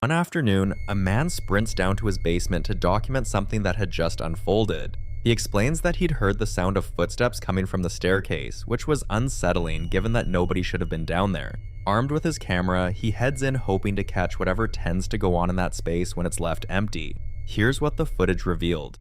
One afternoon, a man sprints down to his basement to document something that had just unfolded. He explains that he'd heard the sound of footsteps coming from the staircase, which was unsettling given that nobody should have been down there. Armed with his camera, he heads in hoping to catch whatever tends to go on in that space when it's left empty. Here's what the footage revealed.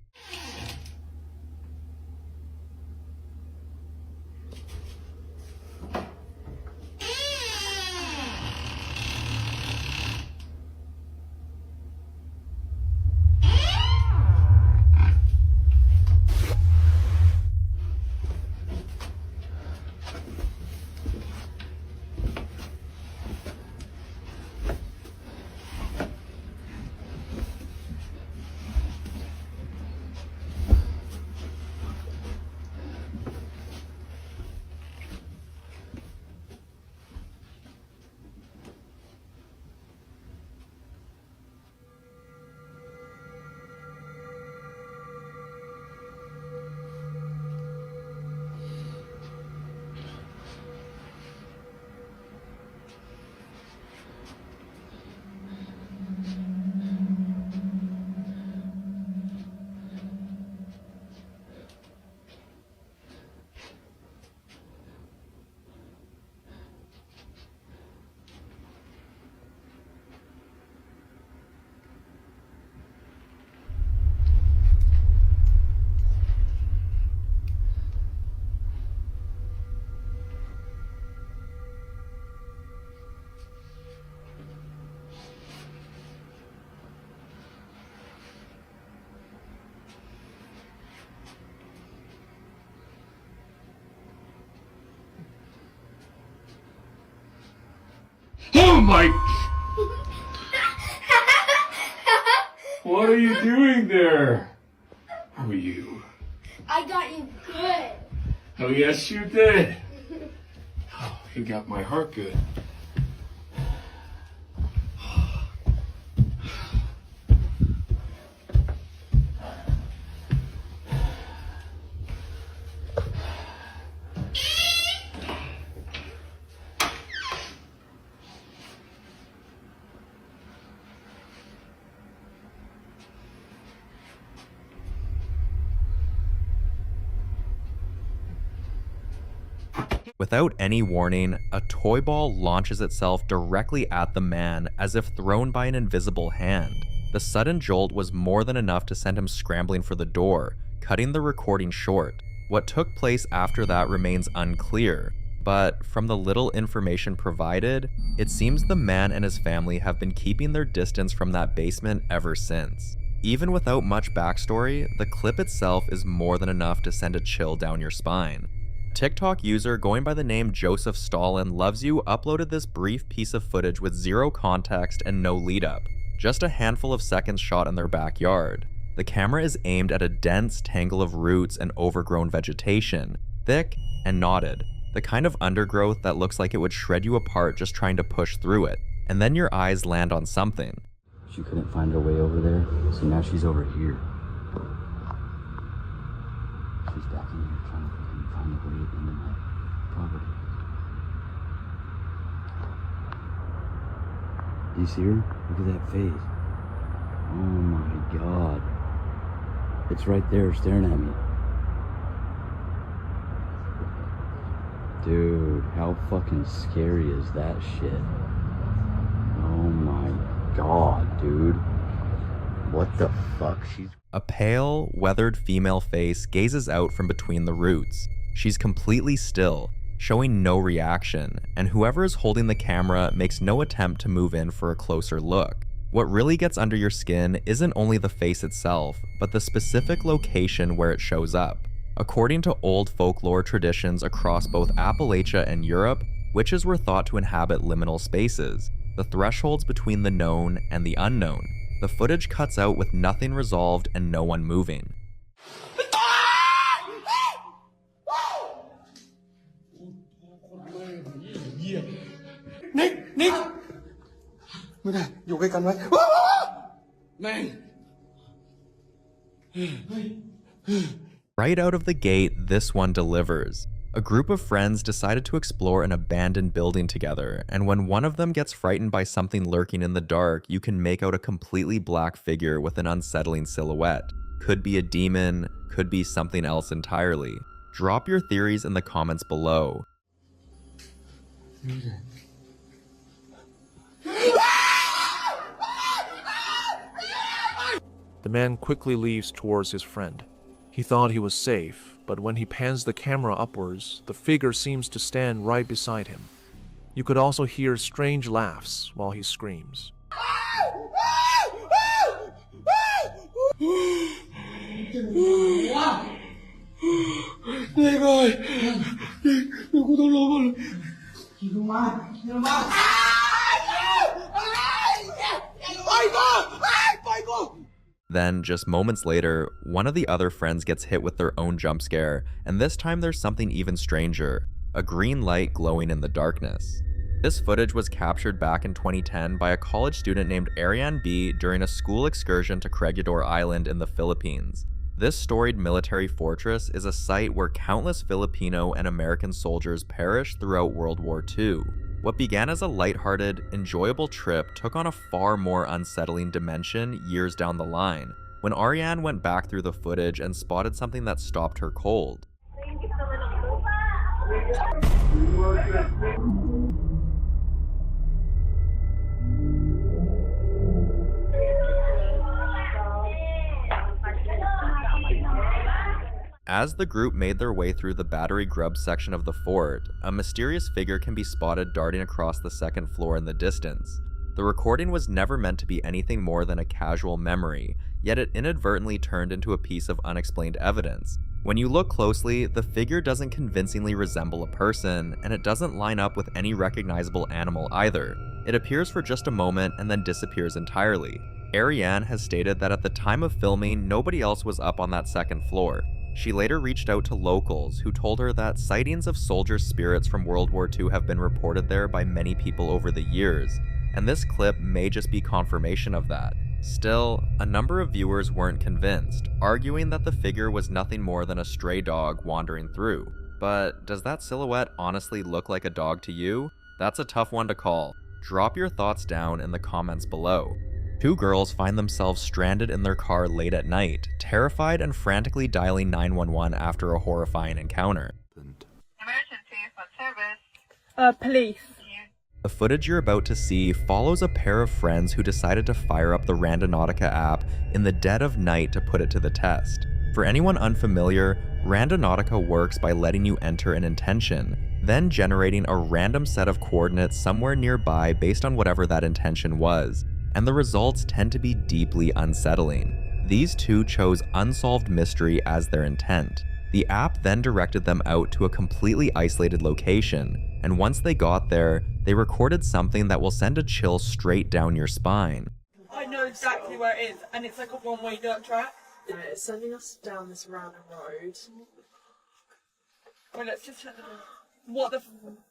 Oh my! What are you doing there? Who are you? I got you good. Oh yes you did. Oh, you got my heart good. Without any warning, a toy ball launches itself directly at the man as if thrown by an invisible hand. The sudden jolt was more than enough to send him scrambling for the door, cutting the recording short. What took place after that remains unclear, but from the little information provided, it seems the man and his family have been keeping their distance from that basement ever since. Even without much backstory, the clip itself is more than enough to send a chill down your spine. TikTok user going by the name Joseph Stalin Loves You uploaded this brief piece of footage with zero context and no lead up, just a handful of seconds shot in their backyard. The camera is aimed at a dense tangle of roots and overgrown vegetation, thick and knotted, the kind of undergrowth that looks like it would shred you apart just trying to push through it, and then your eyes land on something. She couldn't find her way over there, so now she's over here. She's back in here trying to find a way into my property. Do you see her? Look at that face. Oh my god. It's right there staring at me. Dude, how fucking scary is that shit? Oh my god, dude. What the fuck? A pale, weathered female face gazes out from between the roots. She's completely still, showing no reaction, and whoever is holding the camera makes no attempt to move in for a closer look. What really gets under your skin isn't only the face itself, but the specific location where it shows up. According to old folklore traditions across both Appalachia and Europe, witches were thought to inhabit liminal spaces, the thresholds between the known and the unknown. The footage cuts out with nothing resolved and no one moving. Nick! Nick! ไม่ได้อยู่ใกล้กันไว้แม่ง Right out of the gate, this one delivers. A group of friends decided to explore an abandoned building together, and when one of them gets frightened by something lurking in the dark, you can make out a completely black figure with an unsettling silhouette. Could be a demon, could be something else entirely. Drop your theories in the comments below. The man quickly leaves towards his friend. He thought he was safe, but when he pans the camera upwards, the figure seems to stand right beside him. You could also hear strange laughs while he screams. Then, just moments later, one of the other friends gets hit with their own jump scare, and this time there's something even stranger, a green light glowing in the darkness. This footage was captured back in 2010 by a college student named Ariane B during a school excursion to Corregidor Island in the Philippines. This storied military fortress is a site where countless Filipino and American soldiers perished throughout World War II. What began as a lighthearted, enjoyable trip took on a far more unsettling dimension years down the line, when Ariane went back through the footage and spotted something that stopped her cold. As the group made their way through the battery grub section of the fort, a mysterious figure can be spotted darting across the second floor in the distance. The recording was never meant to be anything more than a casual memory, yet it inadvertently turned into a piece of unexplained evidence. When you look closely, the figure doesn't convincingly resemble a person, and it doesn't line up with any recognizable animal either. It appears for just a moment and then disappears entirely. Ariane has stated that at the time of filming, nobody else was up on that second floor. She later reached out to locals who told her that sightings of soldiers' spirits from World War II have been reported there by many people over the years, and this clip may just be confirmation of that. Still, a number of viewers weren't convinced, arguing that the figure was nothing more than a stray dog wandering through. But does that silhouette honestly look like a dog to you? That's a tough one to call. Drop your thoughts down in the comments below. Two girls find themselves stranded in their car late at night, terrified and frantically dialing 911 after a horrifying encounter. Emergency, what service? Police. The footage you're about to see follows a pair of friends who decided to fire up the Randonautica app in the dead of night to put it to the test. For anyone unfamiliar, Randonautica works by letting you enter an intention, then generating a random set of coordinates somewhere nearby based on whatever that intention was. And the results tend to be deeply unsettling. These two chose unsolved mystery as their intent. The app then directed them out to a completely isolated location, and once they got there, they recorded something that will send a chill straight down your spine. I know exactly where it is, and it's like a one-way dirt track. Yeah, it's sending us down this random road. Well, let's just... What the...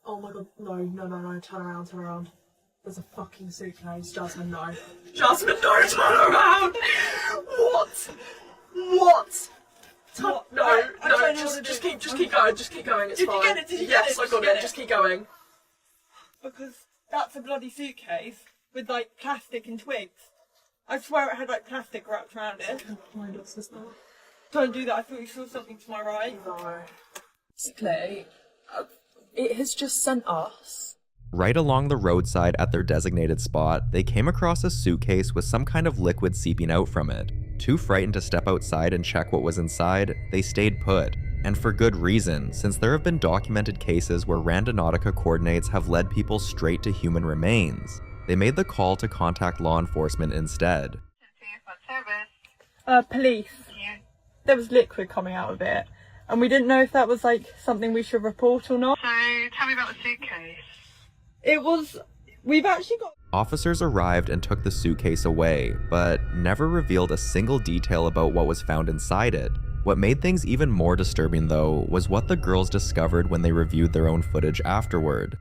Oh my god, no, turn around. There's a fucking suitcase. Jasmine, no. Jasmine, no, turn around! What? No, just keep going, it's Did you fine. get it? Did you yes, get it? I Did got you it, get just keep going. Because that's a bloody suitcase with, like, plastic and twigs. I swear it had, like, plastic wrapped around it. My dog's this now. Don't do that, I thought you saw something to my right. No. Basically, it has just sent us. Right along the roadside at their designated spot, they came across a suitcase with some kind of liquid seeping out from it. Too frightened to step outside and check what was inside, they stayed put. And for good reason, since there have been documented cases where Randonautica coordinates have led people straight to human remains. They made the call to contact law enforcement instead. What service? Police. Yeah. There was liquid coming out of it, and we didn't know if that was, like, something we should report or not. So, tell me about the suitcase. It was... We've actually got... Officers arrived and took the suitcase away, but never revealed a single detail about what was found inside it. What made things even more disturbing, though, was what the girls discovered when they reviewed their own footage afterward.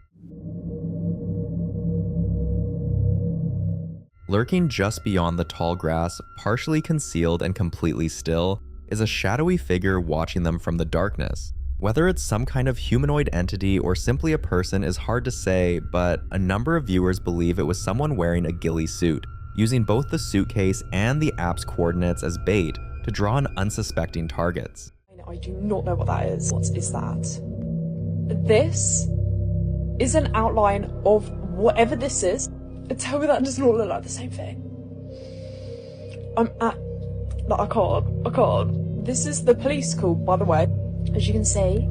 Lurking just beyond the tall grass, partially concealed and completely still, is a shadowy figure watching them from the darkness. Whether it's some kind of humanoid entity or simply a person is hard to say, but a number of viewers believe it was someone wearing a ghillie suit, using both the suitcase and the app's coordinates as bait to draw on unsuspecting targets. I do not know what that is. What is that? This is an outline of whatever this is. Tell me that does not look like the same thing. I can't. This is the police call, by the way. As you can see,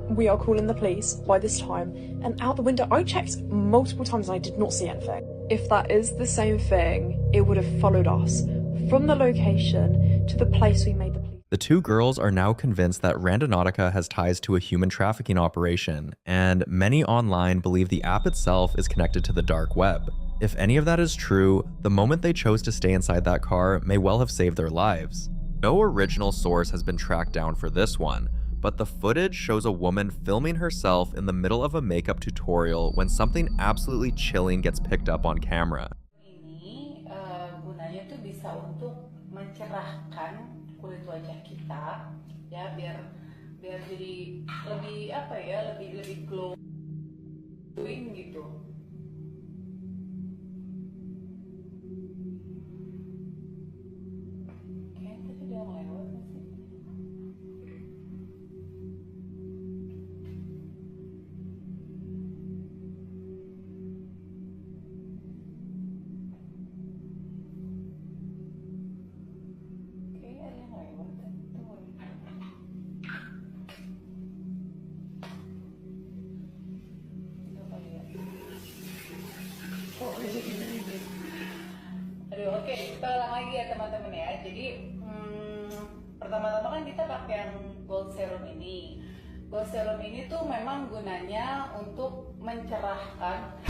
we are calling the police by this time. And out the window, I checked multiple times and I did not see anything. If that is the same thing, it would have followed us from the location to the place we made the police. The two girls are now convinced that Randonautica has ties to a human trafficking operation, and many online believe the app itself is connected to the dark web. If any of that is true, the moment they chose to stay inside that car may well have saved their lives. No original source has been tracked down for this one, but the footage shows a woman filming herself in the middle of a makeup tutorial when something absolutely chilling gets picked up on camera. Ini gunanya tuh bisa untuk mencerahkan kulit wajah kita, ya biar jadi lebih apa ya, lebih glowing gitu. Aduh, oke, kita ulang lagi ya teman-teman ya. Jadi pertama-tama kan kita pakai yang gold serum ini. Gold serum ini tuh memang gunanya untuk mencerahkan.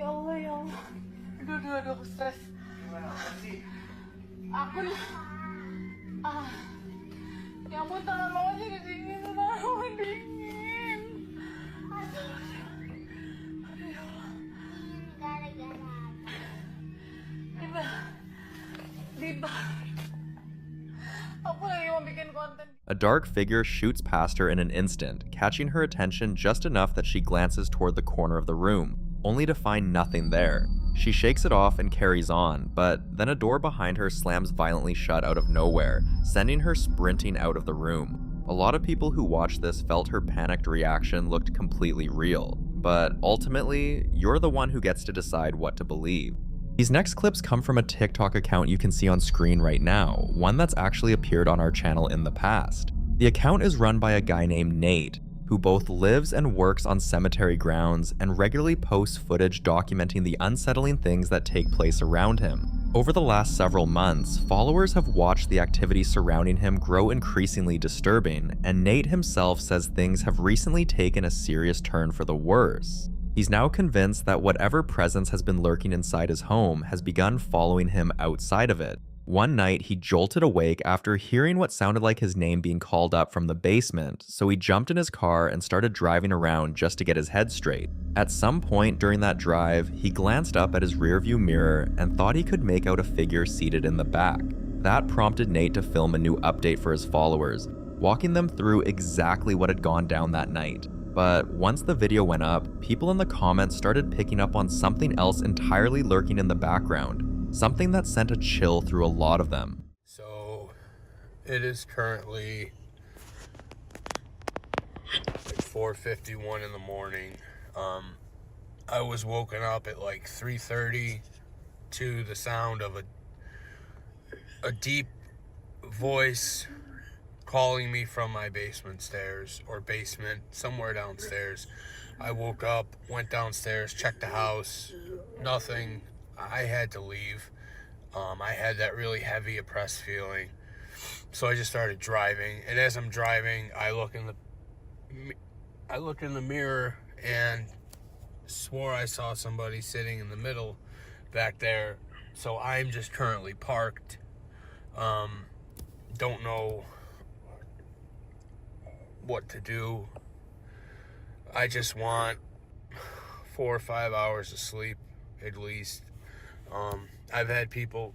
Ya Allah. Aduh, aku stres. Aku nih. Ya ampun, tangan lo aja dingin, tangan lo dingin. Aduh ya Allah. Gara-gara. Aku lagi mau bikin konten. A dark figure shoots past her in an instant, catching her attention just enough that she glances toward the corner of the room, only to find nothing there. She shakes it off and carries on, but then a door behind her slams violently shut out of nowhere, sending her sprinting out of the room. A lot of people who watched this felt her panicked reaction looked completely real, but ultimately, you're the one who gets to decide what to believe. These next clips come from a TikTok account you can see on screen right now, one that's actually appeared on our channel in the past. The account is run by a guy named Nate, who both lives and works on cemetery grounds and regularly posts footage documenting the unsettling things that take place around him. Over the last several months, followers have watched the activity surrounding him grow increasingly disturbing, and Nate himself says things have recently taken a serious turn for the worse. He's now convinced that whatever presence has been lurking inside his home has begun following him outside of it. One night, he jolted awake after hearing what sounded like his name being called up from the basement, so he jumped in his car and started driving around just to get his head straight. At some point during that drive, he glanced up at his rearview mirror and thought he could make out a figure seated in the back. That prompted Nate to film a new update for his followers, walking them through exactly what had gone down that night. But once the video went up, people in the comments started picking up on something else entirely lurking in the background, something that sent a chill through a lot of them. So, it is currently like 4:51 in the morning. I was woken up at like 3:30 to the sound of a deep voice calling me from my basement stairs, or basement, somewhere downstairs. I woke up, went downstairs, checked the house, nothing. I had to leave. I had that really heavy, oppressed feeling. So I just started driving, and as I'm driving, I look in the mirror and swore I saw somebody sitting in the middle back there. So I'm just currently parked. Don't know what to do. I just want 4 or 5 hours of sleep at least. I've had people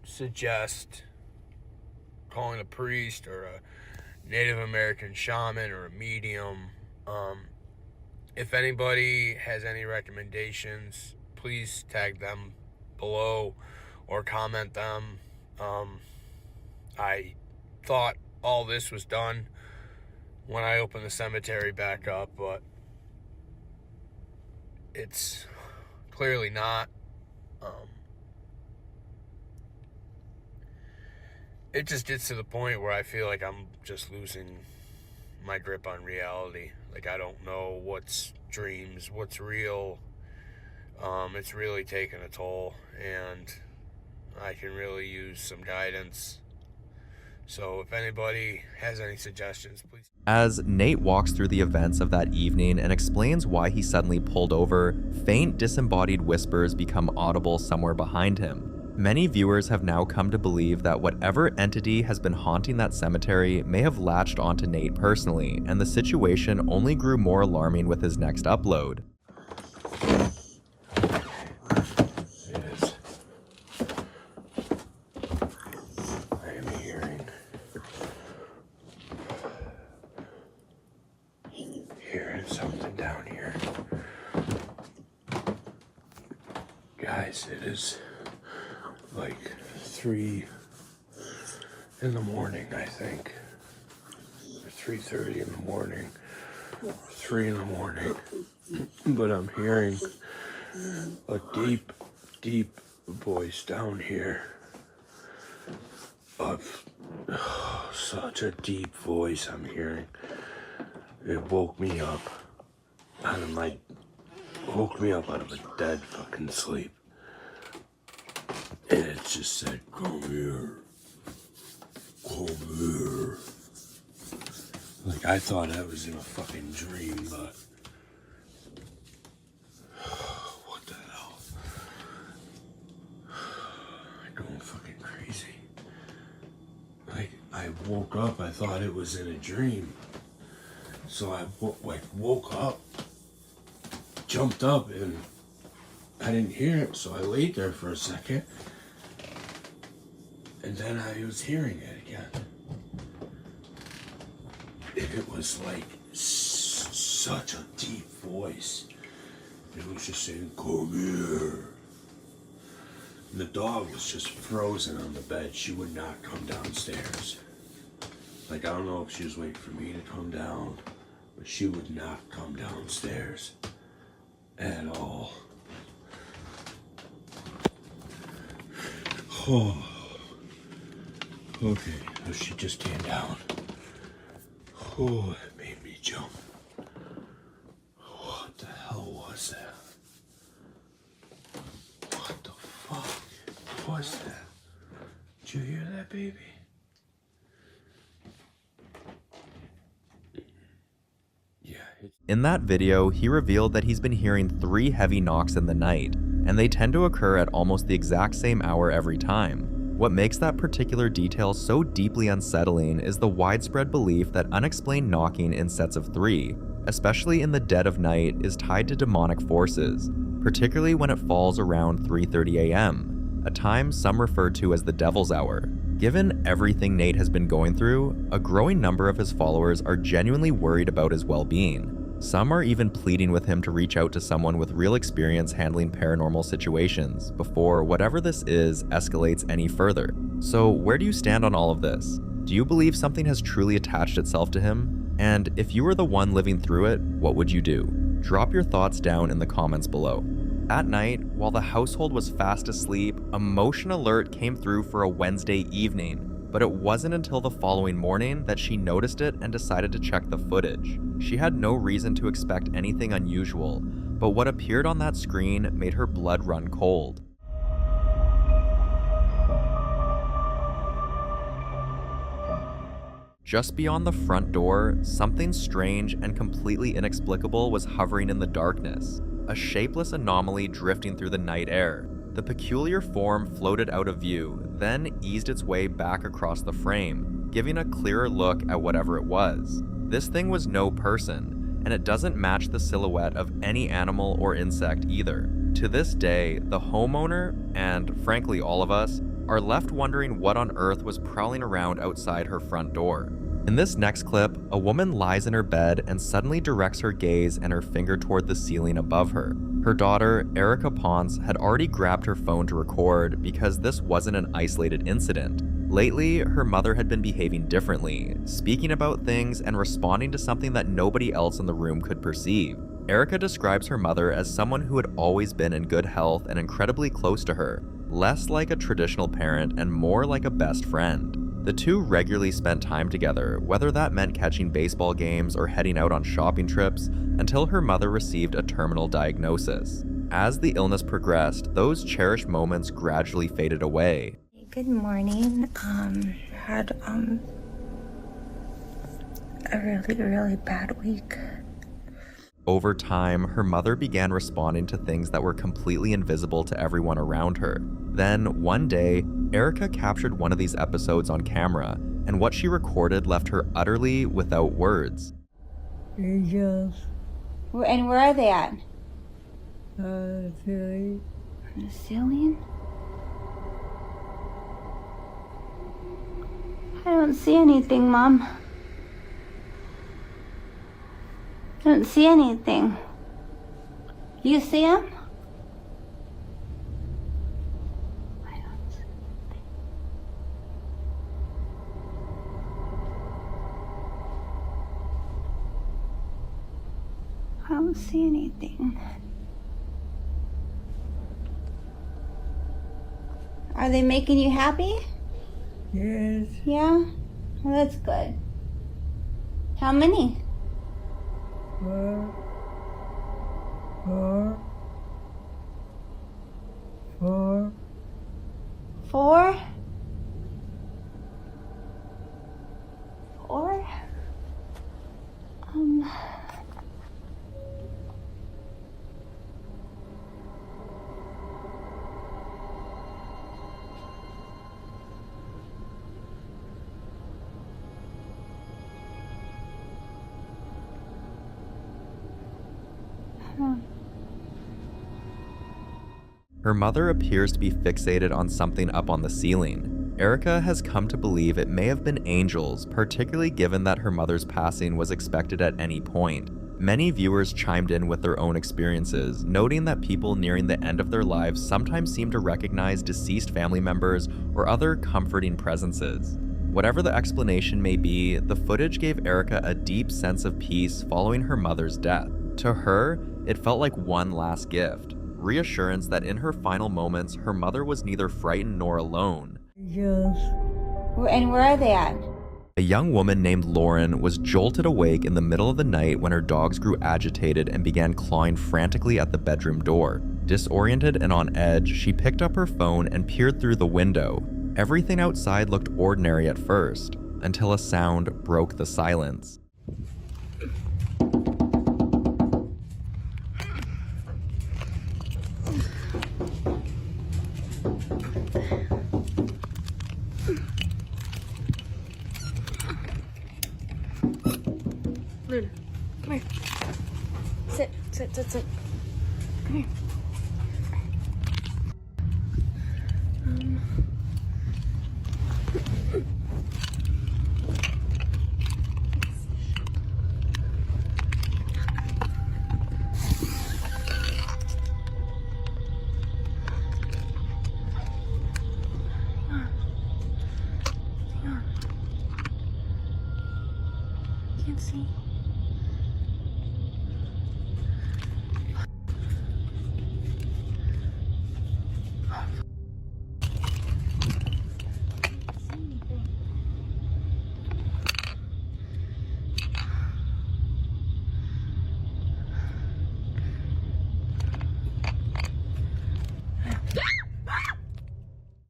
suggest calling a priest or a Native American shaman or a medium. If anybody has any recommendations, please tag them below or comment them. I thought all this was done when I opened the cemetery back up, but it's clearly not. It just gets to the point where I feel like I'm just losing my grip on reality. Like, I don't know what's dreams, what's real. It's really taken a toll, and I can really use some guidance. So if anybody has any suggestions, please. As Nate walks through the events of that evening and explains why he suddenly pulled over, faint disembodied whispers become audible somewhere behind him. Many viewers have now come to believe that whatever entity has been haunting that cemetery may have latched onto Nate personally, and the situation only grew more alarming with his next upload. Something down here. Guys, it is like 3 in the morning, I think. Or 3:30 in the morning. 3 in the morning. But I'm hearing a deep, deep voice down here. Such a deep voice I'm hearing. It woke me up out of a dead fucking sleep. And it just said, "Come here. Come here." Like, I thought I was in a fucking dream, but what the hell? I'm going fucking crazy. Like, I woke up, I thought it was in a dream. So I woke up, jumped up, and I didn't hear it, so I laid there for a second, and then I was hearing it again. It was like such a deep voice. It was just saying, "Come here." And the dog was just frozen on the bed. She would not come downstairs. Like, I don't know if she was waiting for me to come down, but she would not come downstairs at all. Oh. Okay, so she just came down. Oh, it made me jump. What the hell was that? What the fuck was that? Did you hear that, baby? In that video, he revealed that he's been hearing 3 heavy knocks in the night, and they tend to occur at almost the exact same hour every time. What makes that particular detail so deeply unsettling is the widespread belief that unexplained knocking in sets of 3, especially in the dead of night, is tied to demonic forces, particularly when it falls around 3:30 a.m., a time some refer to as the Devil's Hour. Given everything Nate has been going through, a growing number of his followers are genuinely worried about his well-being. Some are even pleading with him to reach out to someone with real experience handling paranormal situations before whatever this is escalates any further. So where do you stand on all of this? Do you believe something has truly attached itself to him? And if you were the one living through it, what would you do? Drop your thoughts down in the comments below. At night, while the household was fast asleep, a motion alert came through for a Wednesday evening, but it wasn't until the following morning that she noticed it and decided to check the footage. She had no reason to expect anything unusual, but what appeared on that screen made her blood run cold. Just beyond the front door, something strange and completely inexplicable was hovering in the darkness. A shapeless anomaly drifting through the night air. The peculiar form floated out of view, then eased its way back across the frame, giving a clearer look at whatever it was. This thing was no person, and it doesn't match the silhouette of any animal or insect either. To this day, the homeowner, and frankly all of us, are left wondering what on earth was prowling around outside her front door. In this next clip, a woman lies in her bed and suddenly directs her gaze and her finger toward the ceiling above her. Her daughter, Erica Ponce, had already grabbed her phone to record because this wasn't an isolated incident. Lately, her mother had been behaving differently, speaking about things and responding to something that nobody else in the room could perceive. Erica describes her mother as someone who had always been in good health and incredibly close to her, less like a traditional parent and more like a best friend. The two regularly spent time together, whether that meant catching baseball games or heading out on shopping trips, until her mother received a terminal diagnosis. As the illness progressed, those cherished moments gradually faded away. Good morning. Had a really bad week. Over time, her mother began responding to things that were completely invisible to everyone around her. Then, one day, Erica captured one of these episodes on camera, and what she recorded left her utterly without words. Angels. And where are they at? The ceiling. On the ceiling? I don't see anything, Mom. I don't see anything. You see him? I don't see anything. Are they making you happy? Yes. Yeah? Well, that's good. How many? 4. 4? 4? Her mother appears to be fixated on something up on the ceiling. Erica has come to believe it may have been angels, particularly given that her mother's passing was expected at any point. Many viewers chimed in with their own experiences, noting that people nearing the end of their lives sometimes seem to recognize deceased family members or other comforting presences. Whatever the explanation may be, the footage gave Erica a deep sense of peace following her mother's death. To her, it felt like one last gift. Reassurance that in her final moments, her mother was neither frightened nor alone. Angels. And where are they at? A young woman named Lauren was jolted awake in the middle of the night when her dogs grew agitated and began clawing frantically at the bedroom door. Disoriented and on edge, she picked up her phone and peered through the window. Everything outside looked ordinary at first, until a sound broke the silence. Luna, come here. Sit. Come here. Can't see.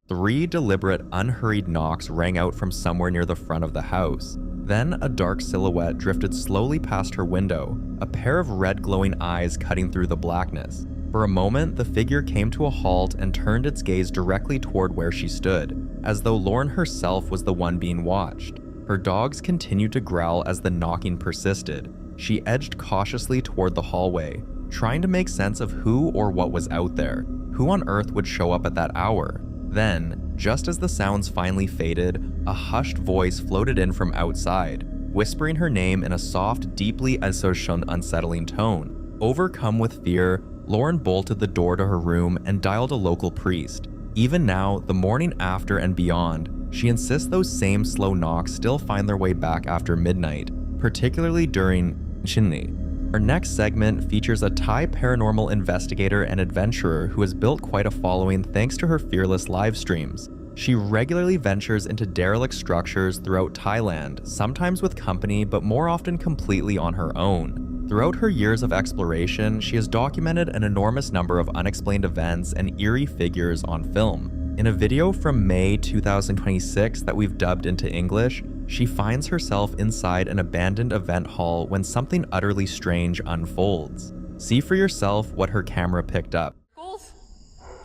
3 deliberate, unhurried knocks rang out from somewhere near the front of the house. Then a dark silhouette drifted slowly past her window, a pair of red glowing eyes cutting through the blackness. For a moment, the figure came to a halt and turned its gaze directly toward where she stood, as though Lauren herself was the one being watched. Her dogs continued to growl as the knocking persisted. She edged cautiously toward the hallway, trying to make sense of who or what was out there. Who on earth would show up at that hour? Then, just as the sounds finally faded, a hushed voice floated in from outside, whispering her name in a soft, deeply unsettling tone. Overcome with fear, Lauren bolted the door to her room and dialed a local priest. Even now, the morning after and beyond, she insists those same slow knocks still find their way back after midnight, particularly during Shinni. Our next segment features a Thai paranormal investigator and adventurer who has built quite a following thanks to her fearless live streams. She regularly ventures into derelict structures throughout Thailand, sometimes with company but more often completely on her own. Throughout her years of exploration, she has documented an enormous number of unexplained events and eerie figures on film. In a video from May 2026 that we've dubbed into English, she finds herself inside an abandoned event hall when something utterly strange unfolds. See for yourself what her camera picked up.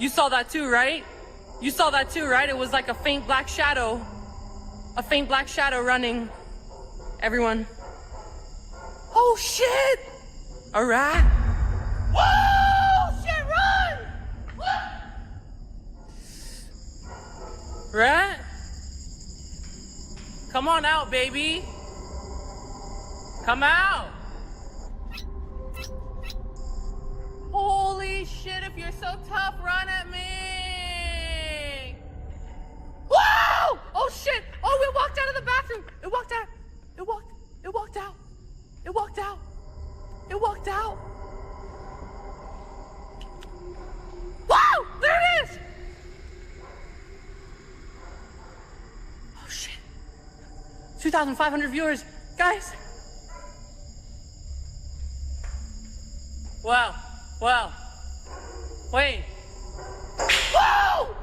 You saw that too, right? You saw that too, right? It was like a faint black shadow. A faint black shadow running. Everyone. Oh shit! Alright. Whoa! Shit, run! Right? Come on out, baby. Come out. Holy shit, if you're so tough, run at me. Whoa! Oh shit! Oh, it walked out of the bathroom. It walked out. It walked out. It walked out. It walked out. Whoa! There it is! Oh shit. 2,500 viewers. Guys. Wow. Wow. Wait. Whoa!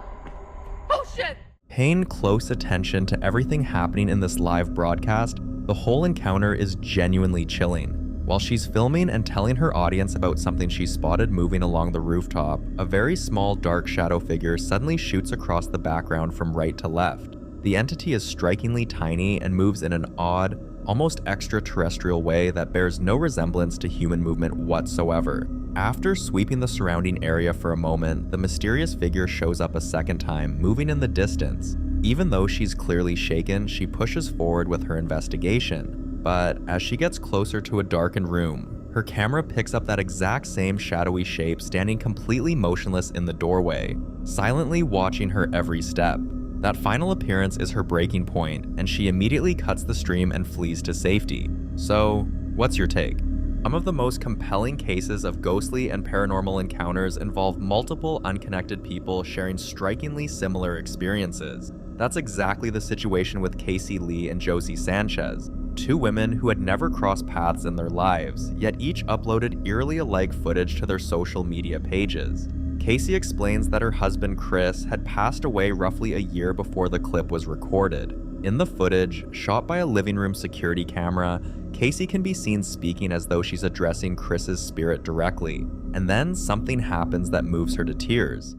Oh shit! Paying close attention to everything happening in this live broadcast, the whole encounter is genuinely chilling. While she's filming and telling her audience about something she spotted moving along the rooftop, a very small dark shadow figure suddenly shoots across the background from right to left. The entity is strikingly tiny and moves in an odd, almost extraterrestrial way that bears no resemblance to human movement whatsoever. After sweeping the surrounding area for a moment, the mysterious figure shows up a second time, moving in the distance. Even though she's clearly shaken, she pushes forward with her investigation. But as she gets closer to a darkened room, her camera picks up that exact same shadowy shape standing completely motionless in the doorway, silently watching her every step. That final appearance is her breaking point, and she immediately cuts the stream and flees to safety. So, what's your take? Some of the most compelling cases of ghostly and paranormal encounters involve multiple unconnected people sharing strikingly similar experiences. That's exactly the situation with Casey Lee and Josie Sanchez, 2 women who had never crossed paths in their lives, yet each uploaded eerily alike footage to their social media pages. Casey explains that her husband Chris had passed away roughly a year before the clip was recorded. In the footage, shot by a living room security camera, Casey can be seen speaking as though she's addressing Chris's spirit directly, and then something happens that moves her to tears.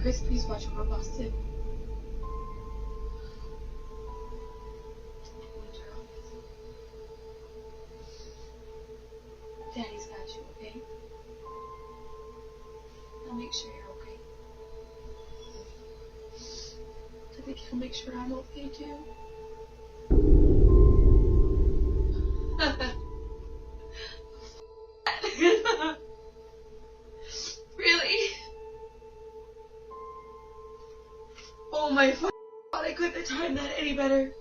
Chris, please watch over Boston. Daddy's got you, okay? I'll make sure you're okay. I think he'll make sure I'm okay too. Really? Oh my god, I couldn't have timed that any better.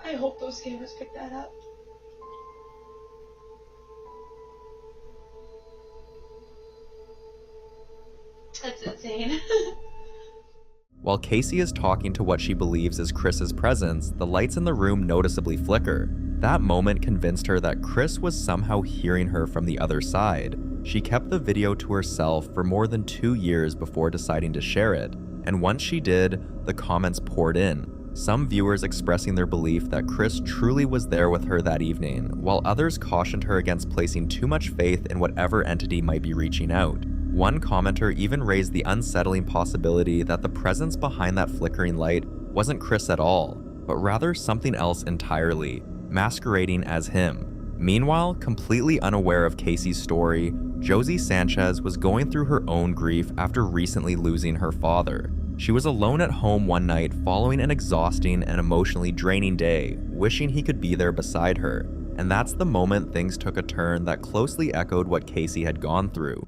I hope those cameras pick that up. That's insane. While Casey is talking to what she believes is Chris's presence, the lights in the room noticeably flicker. That moment convinced her that Chris was somehow hearing her from the other side. She kept the video to herself for more than 2 years before deciding to share it, and once she did, the comments poured in. Some viewers expressing their belief that Chris truly was there with her that evening, while others cautioned her against placing too much faith in whatever entity might be reaching out. One commenter even raised the unsettling possibility that the presence behind that flickering light wasn't Chris at all, but rather something else entirely, masquerading as him. Meanwhile, completely unaware of Casey's story, Josie Sanchez was going through her own grief after recently losing her father. She was alone at home one night following an exhausting and emotionally draining day, wishing he could be there beside her. And that's the moment things took a turn that closely echoed what Casey had gone through.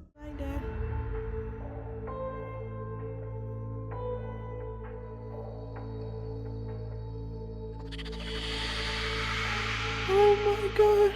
Oh my god.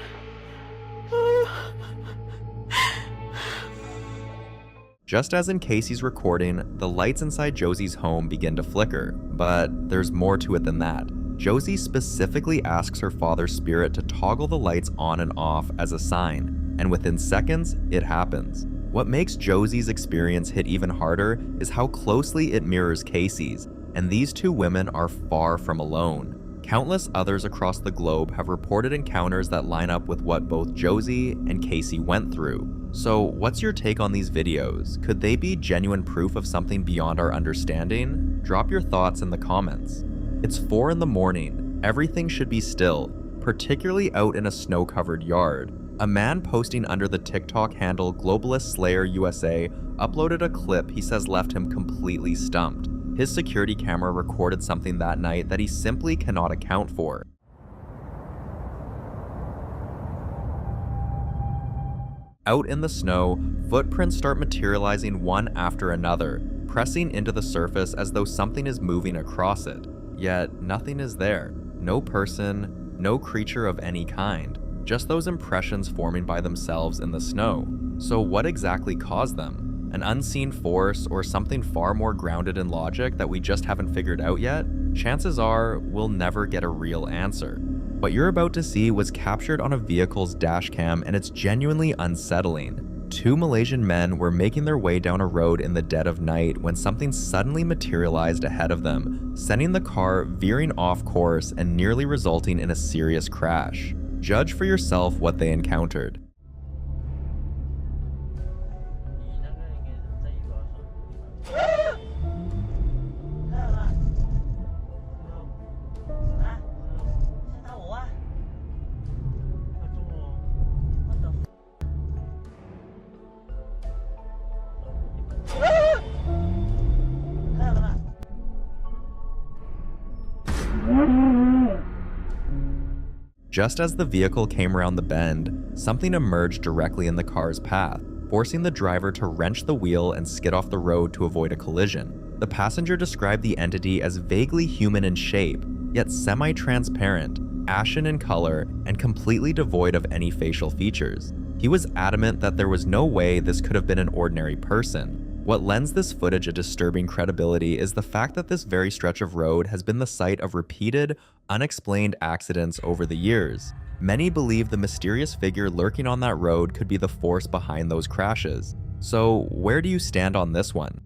Just as in Casey's recording, the lights inside Josie's home begin to flicker, but there's more to it than that. Josie specifically asks her father's spirit to toggle the lights on and off as a sign, and within seconds, it happens. What makes Josie's experience hit even harder is how closely it mirrors Casey's, and these two women are far from alone. Countless others across the globe have reported encounters that line up with what both Josie and Casey went through. So what's your take on these videos? Could they be genuine proof of something beyond our understanding? Drop your thoughts in the comments. It's 4 in the morning. Everything should be still, particularly out in a snow-covered yard. A man posting under the TikTok handle Globalist Slayer USA uploaded a clip he says left him completely stumped. His security camera recorded something that night that he simply cannot account for. Out in the snow, footprints start materializing one after another, pressing into the surface as though something is moving across it. Yet nothing is there. No person, no creature of any kind. Just those impressions forming by themselves in the snow. So what exactly caused them? An unseen force or something far more grounded in logic that we just haven't figured out yet? Chances are we'll never get a real answer. What you're about to see was captured on a vehicle's dash cam, and it's genuinely unsettling. 2 Malaysian men were making their way down a road in the dead of night when something suddenly materialized ahead of them, sending the car veering off course and nearly resulting in a serious crash. Judge for yourself what they encountered. Just as the vehicle came around the bend, something emerged directly in the car's path, forcing the driver to wrench the wheel and skid off the road to avoid a collision. The passenger described the entity as vaguely human in shape, yet semi-transparent, ashen in color, and completely devoid of any facial features. He was adamant that there was no way this could have been an ordinary person. What lends this footage a disturbing credibility is the fact that this very stretch of road has been the site of repeated, unexplained accidents over the years. Many believe the mysterious figure lurking on that road could be the force behind those crashes. So where do you stand on this one?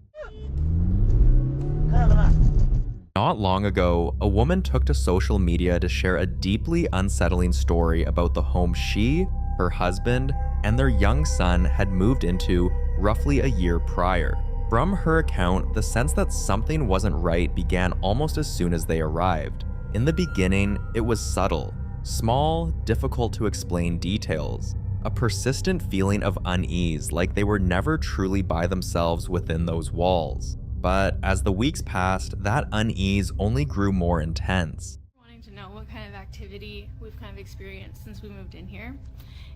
Not long ago, a woman took to social media to share a deeply unsettling story about the home she, her husband, and their young son had moved into roughly a year prior. From her account, the sense that something wasn't right began almost as soon as they arrived. In the beginning, it was subtle, small, difficult to explain details, a persistent feeling of unease, like they were never truly by themselves within those walls. But as the weeks passed, that unease only grew more intense. Wanting to know what kind of activity we've kind of experienced since we moved in here.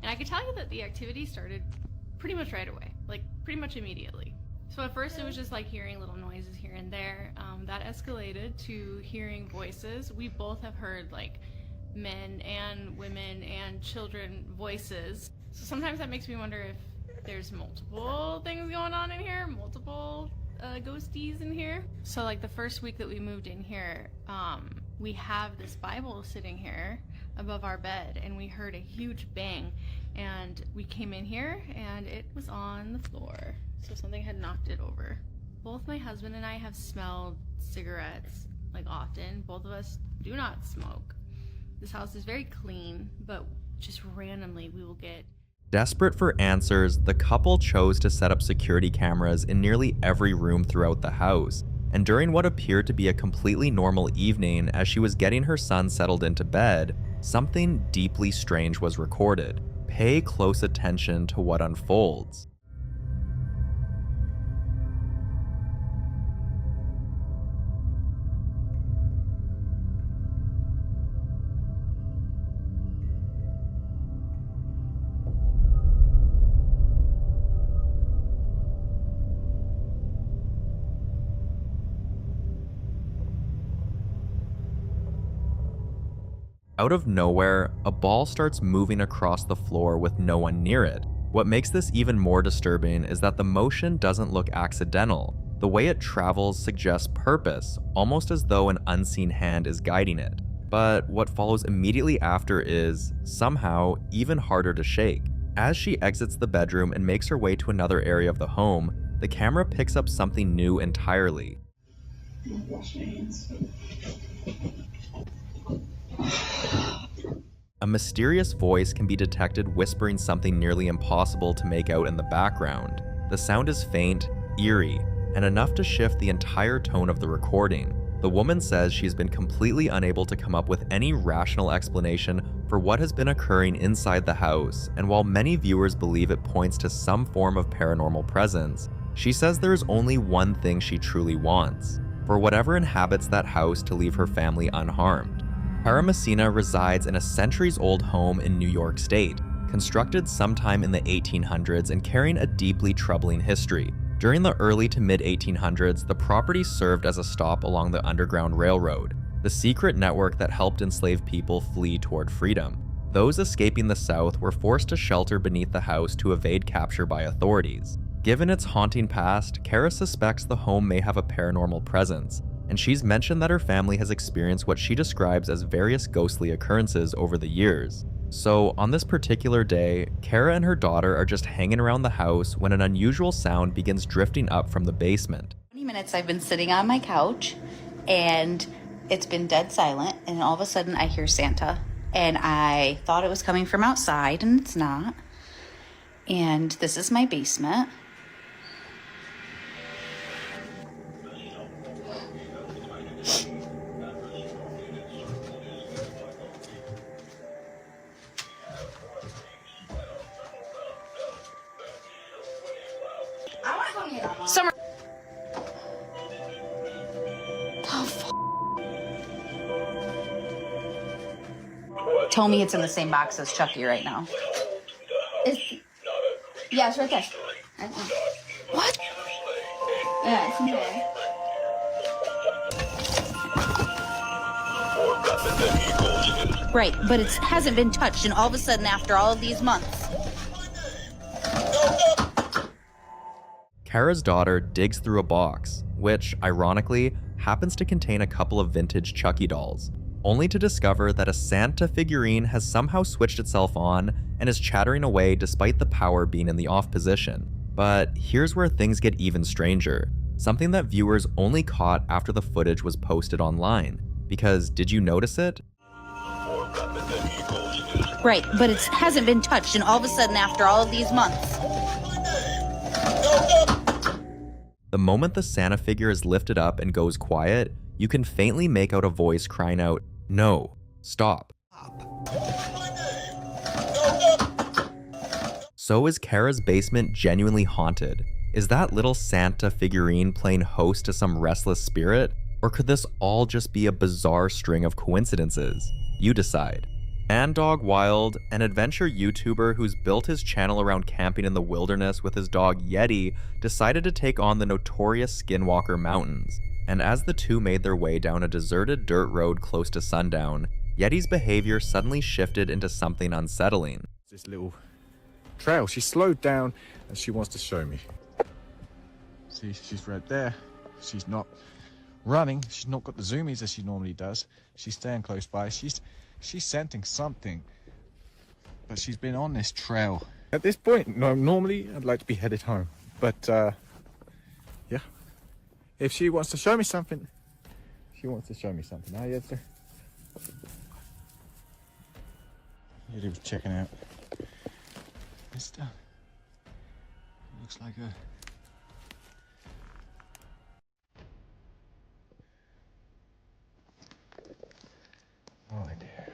And I could tell you that the activity started pretty much right away, like pretty much immediately. So at first it was just like hearing little noises here and there. That escalated to hearing voices. We both have heard like men and women and children voices. So sometimes that makes me wonder if there's multiple things going on in here, multiple ghosties in here. So like the first week that we moved in here, we have this Bible sitting here above our bed, and we heard a huge bang, And we came in here and it was on the floor. So something had knocked it over. Both my husband and I have smelled cigarettes like often. Both of us do not smoke. This house is very clean, but just randomly we will get... Desperate for answers, the couple chose to set up security cameras in nearly every room throughout the house. And during what appeared to be a completely normal evening as she was getting her son settled into bed, something deeply strange was recorded. Pay close attention to what unfolds. Out of nowhere, a ball starts moving across the floor with no one near it. What makes this even more disturbing is that the motion doesn't look accidental. The way it travels suggests purpose, almost as though an unseen hand is guiding it. But what follows immediately after is, somehow, even harder to shake. As she exits the bedroom and makes her way to another area of the home, the camera picks up something new entirely. Wash my hands. A mysterious voice can be detected whispering something nearly impossible to make out in the background. The sound is faint, eerie, and enough to shift the entire tone of the recording. The woman says she's been completely unable to come up with any rational explanation for what has been occurring inside the house, and while many viewers believe it points to some form of paranormal presence, she says there is only one thing she truly wants: for whatever inhabits that house to leave her family unharmed. Cara Messina resides in a centuries-old home in New York State, constructed sometime in the 1800s and carrying a deeply troubling history. During the early to mid-1800s, the property served as a stop along the Underground Railroad, the secret network that helped enslaved people flee toward freedom. Those escaping the South were forced to shelter beneath the house to evade capture by authorities. Given its haunting past, Cara suspects the home may have a paranormal presence, and she's mentioned that her family has experienced what she describes as various ghostly occurrences over the years. So on this particular day, Cara and her daughter are just hanging around the house when an unusual sound begins drifting up from the basement. 20 minutes I've been sitting on my couch and it's been dead silent, and all of a sudden I hear Santa, and I thought it was coming from outside and it's not. And this is my basement. Summer. Oh, tell me it's in the same box as Chucky right now. Yeah, it's right there. What? Yeah, it's in there. Right, but it hasn't been touched, and all of a sudden after all of these months. Cara's daughter digs through a box, which, ironically, happens to contain a couple of vintage Chucky dolls, only to discover that a Santa figurine has somehow switched itself on and is chattering away despite the power being in the off position. But here's where things get even stranger, something that viewers only caught after the footage was posted online. Because did you notice it? Right, but it hasn't been touched, and all of a sudden after all of these months. The moment the Santa figure is lifted up and goes quiet, you can faintly make out a voice crying out, "No, stop." So is Cara's basement genuinely haunted? Is that little Santa figurine playing host to some restless spirit? Or could this all just be a bizarre string of coincidences? You decide. Dog Wild, an adventure YouTuber who's built his channel around camping in the wilderness with his dog Yeti, decided to take on the notorious Skinwalker Mountains. And as the two made their way down a deserted dirt road close to sundown, Yeti's behavior suddenly shifted into something unsettling. This little trail, she slowed down and she wants to show me. See, she's right there. She's not running. She's not got the zoomies as she normally does. She's staying close by. She's sensing something. but she's been on this trail. At this point, no, normally I'd like to be headed home, but yeah. If she wants to show me something, she wants to show me something. Huh, Yetzer? He was checking out this stuff. Looks like a... Oh dear.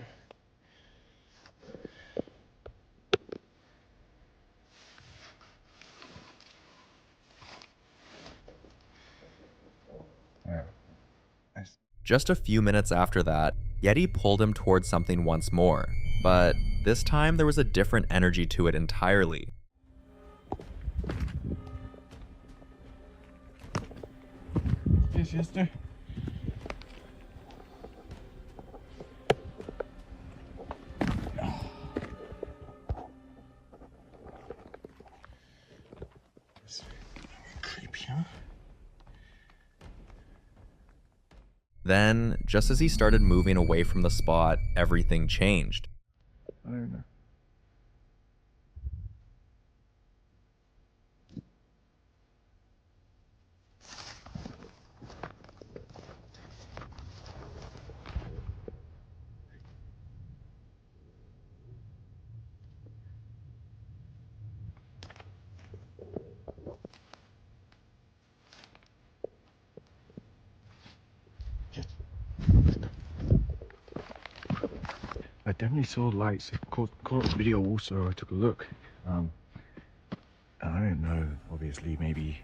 Just a few minutes after that, Yeti pulled him towards something once more, but this time there was a different energy to it entirely. Yes, Yester. Creepy, huh? Then, just as he started moving away from the spot, everything changed. I don't know. I definitely saw lights. I caught the video also. I took a look. I don't know. Obviously, maybe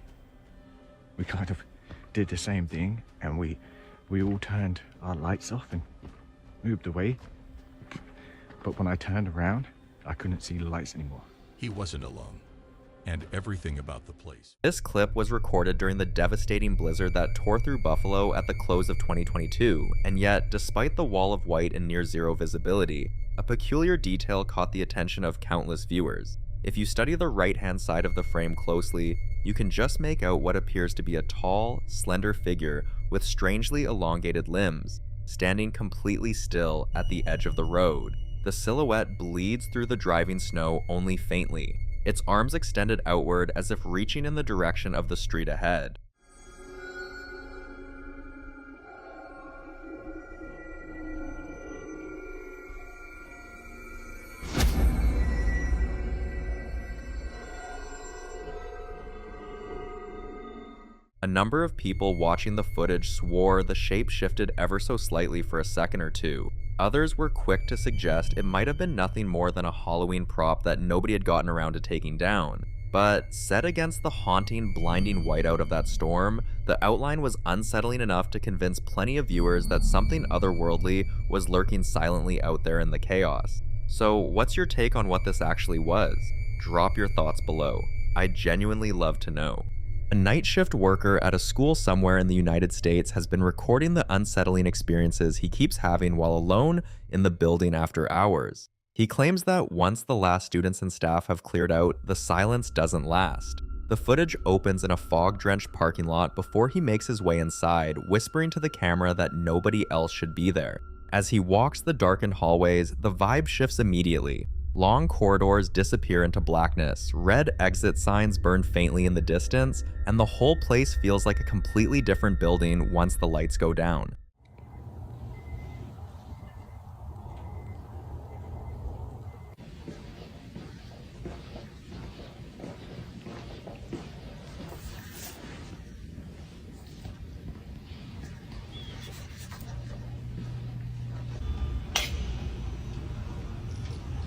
we kind of did the same thing, and we all turned our lights off and moved away. But when I turned around, I couldn't see the lights anymore. He wasn't alone, and everything about the place. This clip was recorded during the devastating blizzard that tore through Buffalo at the close of 2022, and yet, despite the wall of white and near zero visibility, a peculiar detail caught the attention of countless viewers. If you study the right-hand side of the frame closely, you can just make out what appears to be a tall, slender figure with strangely elongated limbs, standing completely still at the edge of the road. The silhouette bleeds through the driving snow only faintly, its arms extended outward as if reaching in the direction of the street ahead. A number of people watching the footage swore the shape shifted ever so slightly for a second or two. Others were quick to suggest it might have been nothing more than a Halloween prop that nobody had gotten around to taking down. But set against the haunting, blinding whiteout of that storm, the outline was unsettling enough to convince plenty of viewers that something otherworldly was lurking silently out there in the chaos. So what's your take on what this actually was? Drop your thoughts below. I'd genuinely love to know. A night shift worker at a school somewhere in the United States has been recording the unsettling experiences he keeps having while alone in the building after hours. He claims that once the last students and staff have cleared out, the silence doesn't last. The footage opens in a fog-drenched parking lot before he makes his way inside, whispering to the camera that nobody else should be there. As he walks the darkened hallways, the vibe shifts immediately. Long corridors disappear into blackness, red exit signs burn faintly in the distance, and the whole place feels like a completely different building once the lights go down.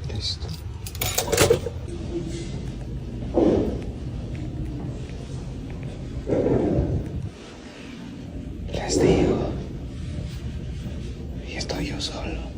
Listo. Les digo, y estoy yo solo.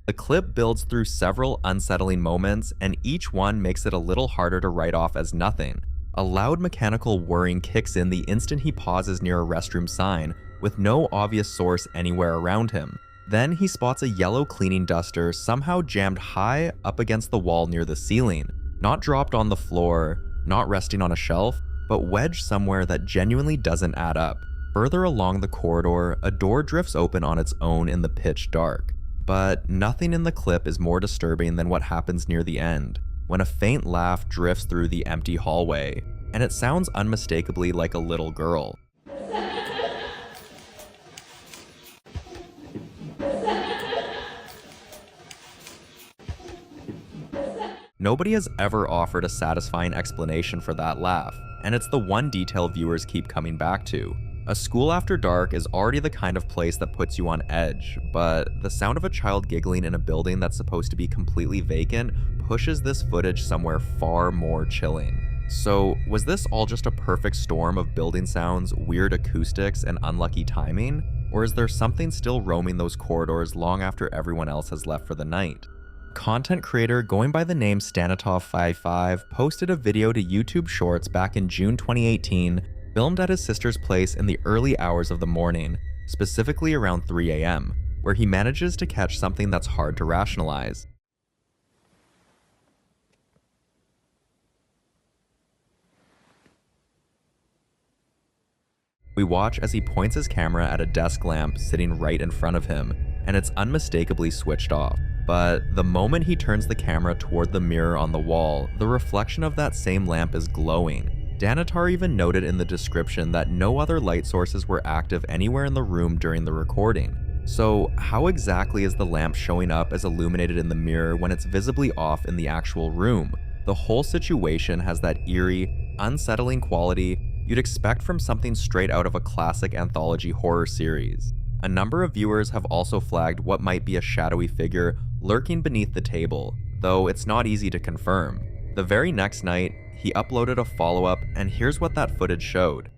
The clip builds through several unsettling moments, and each one makes it a little harder to write off as nothing. A loud mechanical whirring kicks in the instant he pauses near a restroom sign, with no obvious source anywhere around him. Then he spots a yellow cleaning duster somehow jammed high up against the wall near the ceiling. Not dropped on the floor, not resting on a shelf, but wedged somewhere that genuinely doesn't add up. Further along the corridor, a door drifts open on its own in the pitch dark. But nothing in the clip is more disturbing than what happens near the end, when a faint laugh drifts through the empty hallway, and it sounds unmistakably like a little girl. Nobody has ever offered a satisfying explanation for that laugh, and it's the one detail viewers keep coming back to. A school after dark is already the kind of place that puts you on edge, but the sound of a child giggling in a building that's supposed to be completely vacant pushes this footage somewhere far more chilling. So, was this all just a perfect storm of building sounds, weird acoustics, and unlucky timing? Or is there something still roaming those corridors long after everyone else has left for the night? Content creator going by the name Stanitov55 posted a video to YouTube Shorts back in June 2018, filmed at his sister's place in the early hours of the morning, specifically around 3 a.m., where he manages to catch something that's hard to rationalize. We watch as he points his camera at a desk lamp sitting right in front of him, and it's unmistakably switched off. But the moment he turns the camera toward the mirror on the wall, the reflection of that same lamp is glowing. Danitar even noted in the description that no other light sources were active anywhere in the room during the recording. So how exactly is the lamp showing up as illuminated in the mirror when it's visibly off in the actual room? The whole situation has that eerie, unsettling quality you'd expect from something straight out of a classic anthology horror series. A number of viewers have also flagged what might be a shadowy figure lurking beneath the table, though it's not easy to confirm. The very next night, he uploaded a follow-up, and here's what that footage showed.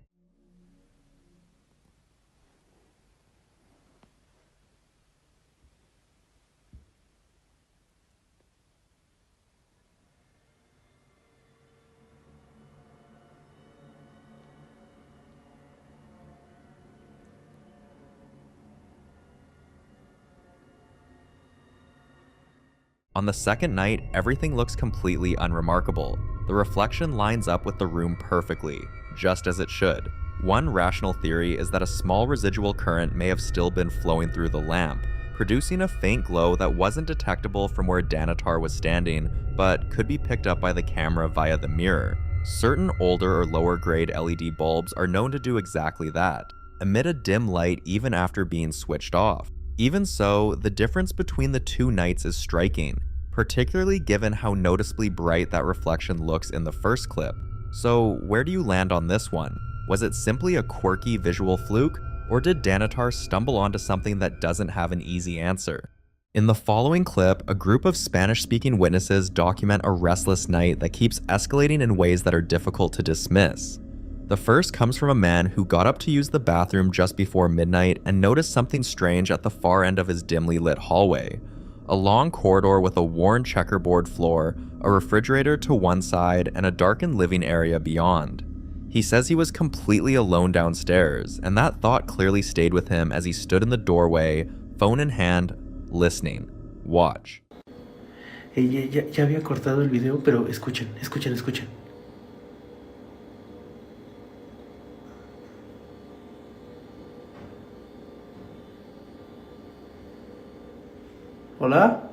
On the second night, everything looks completely unremarkable. The reflection lines up with the room perfectly, just as it should. One rational theory is that a small residual current may have still been flowing through the lamp, producing a faint glow that wasn't detectable from where Danitar was standing, but could be picked up by the camera via the mirror. Certain older or lower grade LED bulbs are known to do exactly that, emit a dim light even after being switched off. Even so, the difference between the two nights is striking, particularly given how noticeably bright that reflection looks in the first clip. So where do you land on this one? Was it simply a quirky visual fluke, or did Danitar stumble onto something that doesn't have an easy answer? In the following clip, a group of Spanish-speaking witnesses document a restless night that keeps escalating in ways that are difficult to dismiss. The first comes from a man who got up to use the bathroom just before midnight and noticed something strange at the far end of his dimly lit hallway. A long corridor with a worn checkerboard floor, a refrigerator to one side, and a darkened living area beyond. He says he was completely alone downstairs, and that thought clearly stayed with him as he stood in the doorway, phone in hand, listening. Watch. Ya había cortado el video, pero escuchen. ¿Hola?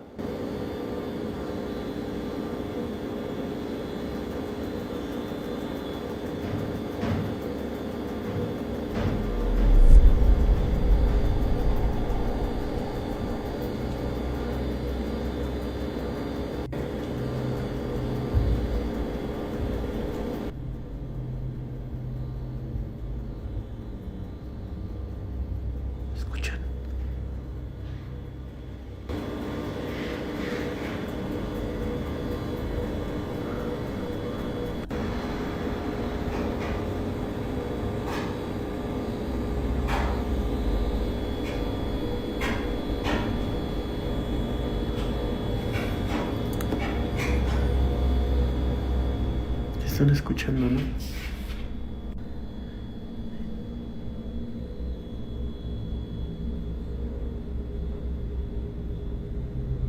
Están escuchando, ¿no?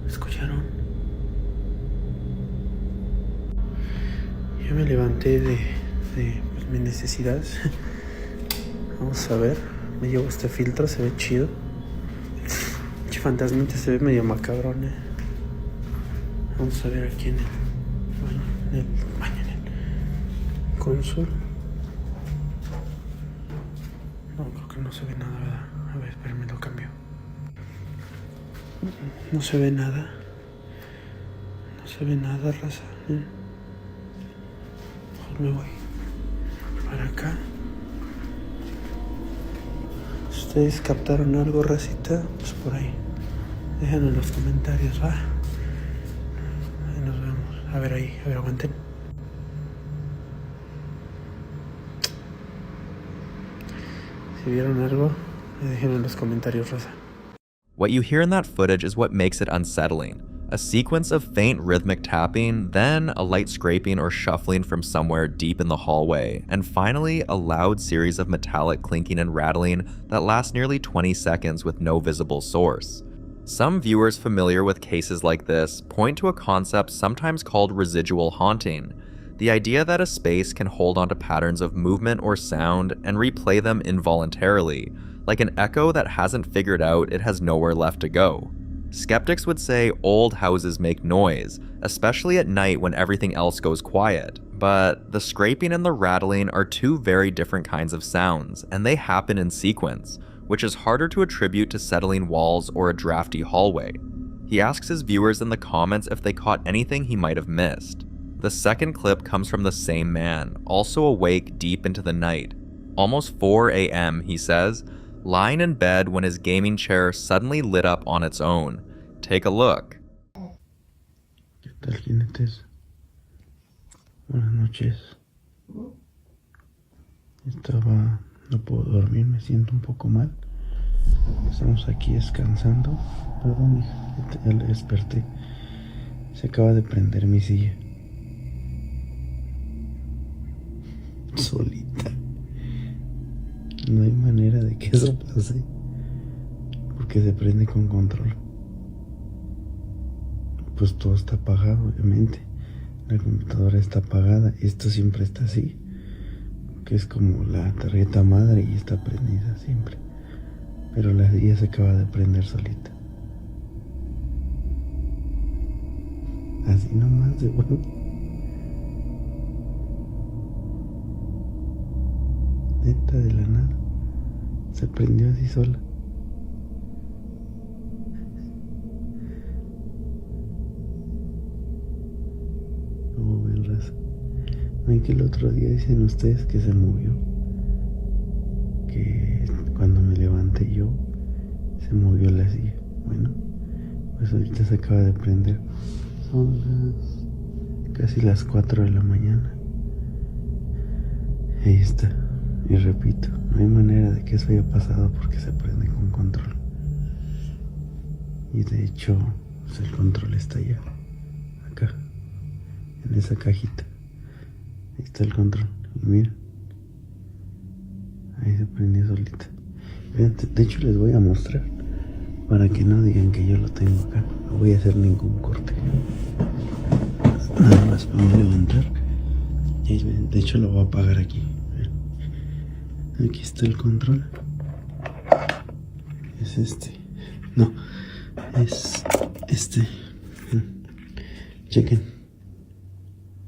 ¿Escucharon? Yo me levanté de pues, mis necesidades. Vamos a ver. Me llevo este filtro, se ve chido. Che fantasmita se ve medio macabrón, Vamos a ver aquí en el baño, en el console. No, creo que no se ve nada, ¿verdad? A ver, espérame, lo cambio. No se ve nada. No se ve nada, raza. Mejor me voy para acá. Si ustedes captaron algo, racita, pues por ahí. Déjenlo en los comentarios, va. Ahí nos vemos. A ver, aguanten. Si vieron algo, déjenlo en los comentarios, raza. What you hear in that footage is what makes it unsettling. A sequence of faint rhythmic tapping, then a light scraping or shuffling from somewhere deep in the hallway, and finally a loud series of metallic clinking and rattling that lasts nearly 20 seconds with no visible source. Some viewers familiar with cases like this point to a concept sometimes called residual haunting, the idea that a space can hold onto patterns of movement or sound and replay them involuntarily, like an echo that hasn't figured out it has nowhere left to go. Skeptics would say old houses make noise, especially at night when everything else goes quiet, but the scraping and the rattling are two very different kinds of sounds, and they happen in sequence, which is harder to attribute to settling walls or a drafty hallway. He asks his viewers in the comments if they caught anything he might have missed. The second clip comes from the same man, also awake deep into the night. Almost 4 a.m., he says, lying in bed when his gaming chair suddenly lit up on its own. Take a look. ¿Qué tal, jinetes? Buenas noches. No puedo dormir, me siento un poco mal. Estamos aquí descansando. Perdón, hija, ya le desperté. Se acaba de prender mi silla. Solita. No hay manera de que eso pase, porque se prende con control. Pues todo está apagado, obviamente. La computadora está apagada. Esto siempre está así, que es como la tarjeta madre y está prendida siempre. Pero la silla se acaba de prender solita. Así nomás de bueno. Neta, de la nada. Se prendió así sola. Como ven, raza. Ven que el otro día dicen ustedes que se movió. Que cuando me levanté yo, se movió la silla. Bueno, pues ahorita se acaba de prender. Son casi las 4 de la mañana. Ahí está. Y repito, no hay manera de que eso haya pasado porque se prende con control. Y de hecho, pues el control está allá, acá, en esa cajita. Ahí está el control. Y miren, ahí se prendió solita. Vean, de hecho les voy a mostrar para que no digan que yo lo tengo acá. No voy a hacer ningún corte. Nada más me voy a levantar. Y de hecho lo voy a apagar aquí. Aquí está el control. Es este. No, es este. Chequen.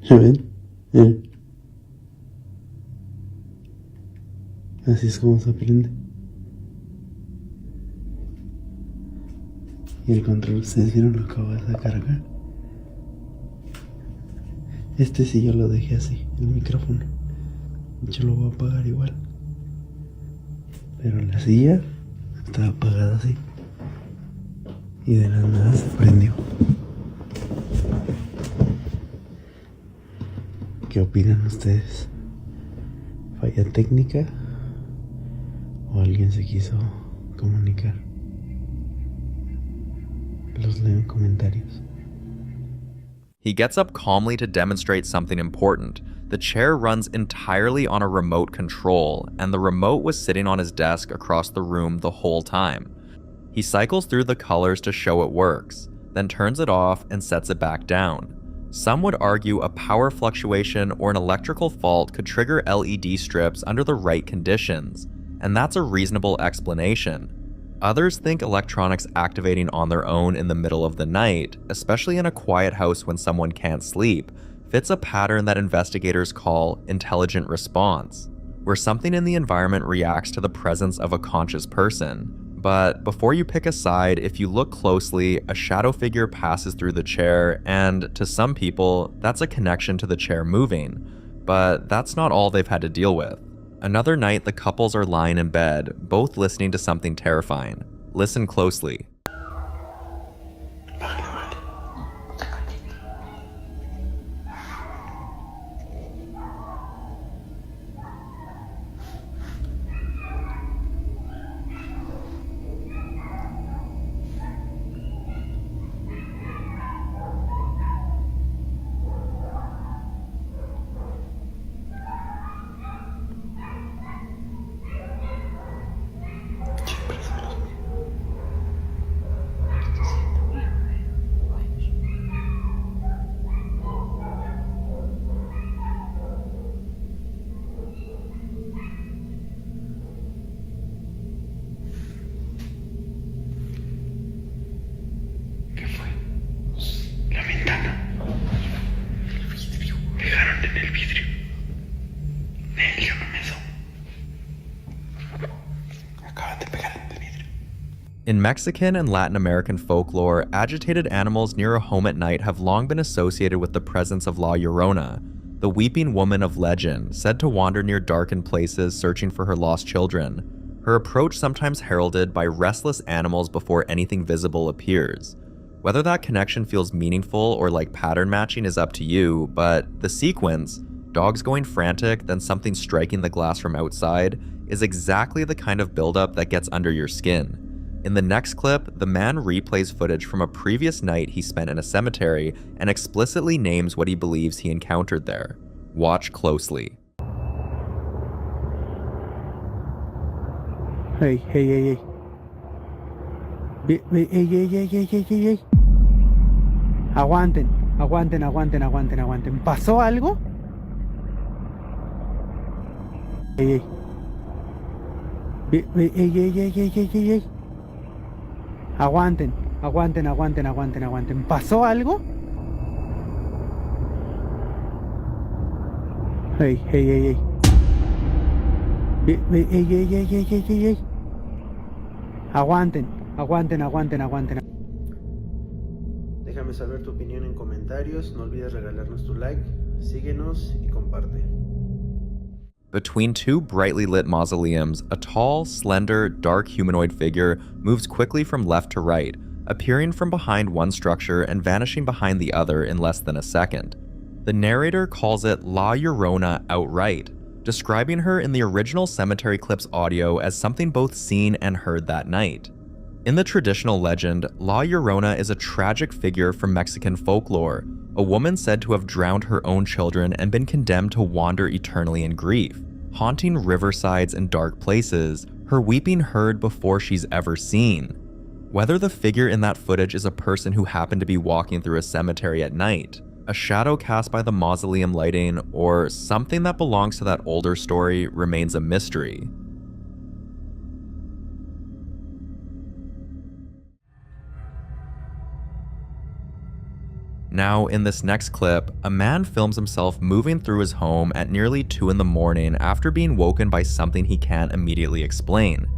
¿Ya ven? Así es como se prende. Y el control, ustedes vieron, lo acabo de sacar acá. Este sí yo lo dejé así, el micrófono. Yo lo voy a apagar igual. Pero la silla estaba apagada así. Y de la nada se prendió. ¿Qué opinan ustedes? ¿Falla técnica? ¿O alguien se quiso comunicar? Los leo en comentarios. He gets up calmly to demonstrate something important. The chair runs entirely on a remote control, and the remote was sitting on his desk across the room the whole time. He cycles through the colors to show it works, then turns it off and sets it back down. Some would argue a power fluctuation or an electrical fault could trigger LED strips under the right conditions, and that's a reasonable explanation. Others think electronics activating on their own in the middle of the night, especially in a quiet house when someone can't sleep, fits a pattern that investigators call intelligent response, where something in the environment reacts to the presence of a conscious person. But before you pick a side, if you look closely, a shadow figure passes through the chair, and to some people, that's a connection to the chair moving. But that's not all they've had to deal with. Another night, the couples are lying in bed, both listening to something terrifying. Listen closely. In Mexican and Latin American folklore, agitated animals near a home at night have long been associated with the presence of La Llorona, the weeping woman of legend, said to wander near darkened places searching for her lost children. Her approach sometimes heralded by restless animals before anything visible appears. Whether that connection feels meaningful or like pattern matching is up to you, but the sequence, dogs going frantic, then something striking the glass from outside, is exactly the kind of buildup that gets under your skin. In the next clip, the man replays footage from a previous night he spent in a cemetery and explicitly names what he believes he encountered there. Watch closely. Hey, hey, hey, hey. Hey, hey, hey, hey, hey, hey, hey, hey. Aguanten, aguanten, aguanten, aguanten, aguanten. ¿Pasó algo? Hey, hey. Hey, hey, hey, hey, hey, hey, hey, hey. Aguanten, aguanten, aguanten, aguanten, aguanten. ¿Pasó algo? Hey, hey, hey, hey. Hey, hey, hey, hey, hey, hey, hey, hey. Aguanten, aguanten, aguanten, aguanten. Déjame saber tu opinión en comentarios. No olvides regalarnos tu like, síguenos y comparte. Between two brightly lit mausoleums, a tall, slender, dark humanoid figure moves quickly from left to right, appearing from behind one structure and vanishing behind the other in less than a second. The narrator calls it La Llorona outright, describing her in the original cemetery clip's audio as something both seen and heard that night. In the traditional legend, La Llorona is a tragic figure from Mexican folklore, a woman said to have drowned her own children and been condemned to wander eternally in grief, haunting riversides and dark places, her weeping heard before she's ever seen. Whether the figure in that footage is a person who happened to be walking through a cemetery at night, a shadow cast by the mausoleum lighting, or something that belongs to that older story remains a mystery. Now, in this next clip, a man films himself moving through his home at nearly 2 in the morning after being woken by something he can't immediately explain.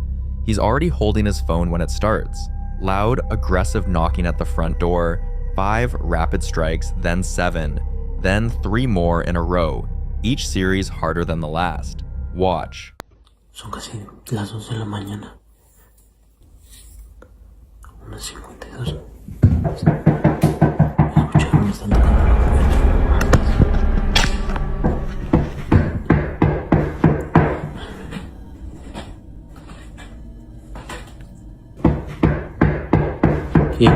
He's already holding his phone when it starts. Loud, aggressive knocking at the front door, 5 rapid strikes, then 7, then 3 more in a row, each series harder than the last. Watch. Son casi las 2 de la mañana. 1:52. Escucharon, están tocando la puerta. ¿Qué?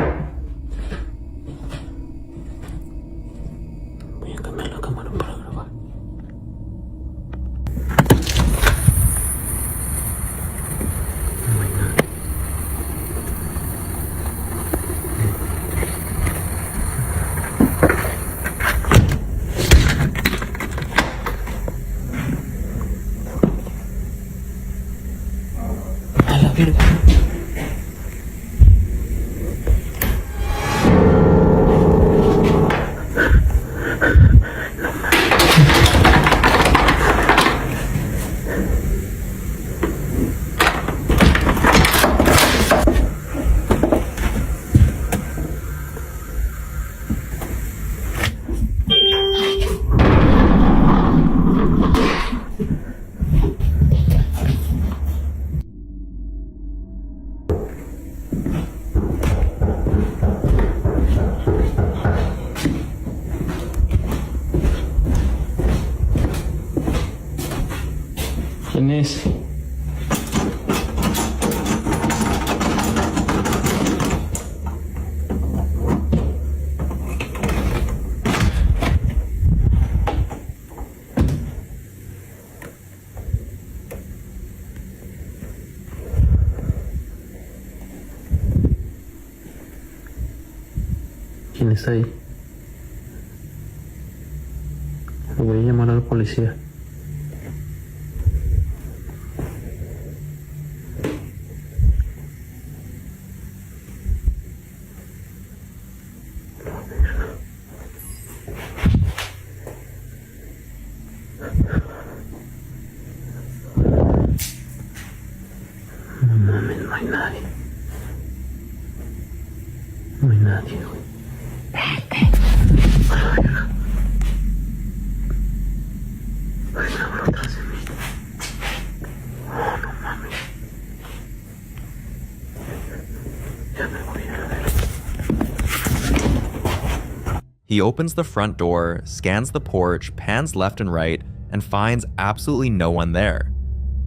es? ¿Quién está ahí? Voy a llamar a la policía. No mames, no hay nadie. No hay nadie, güey. Ay, cabrón, atrás de mí. Oh, no mames. Ya me voy a ver. He opens the front door, scans the porch, pans left and right, and finds absolutely no one there.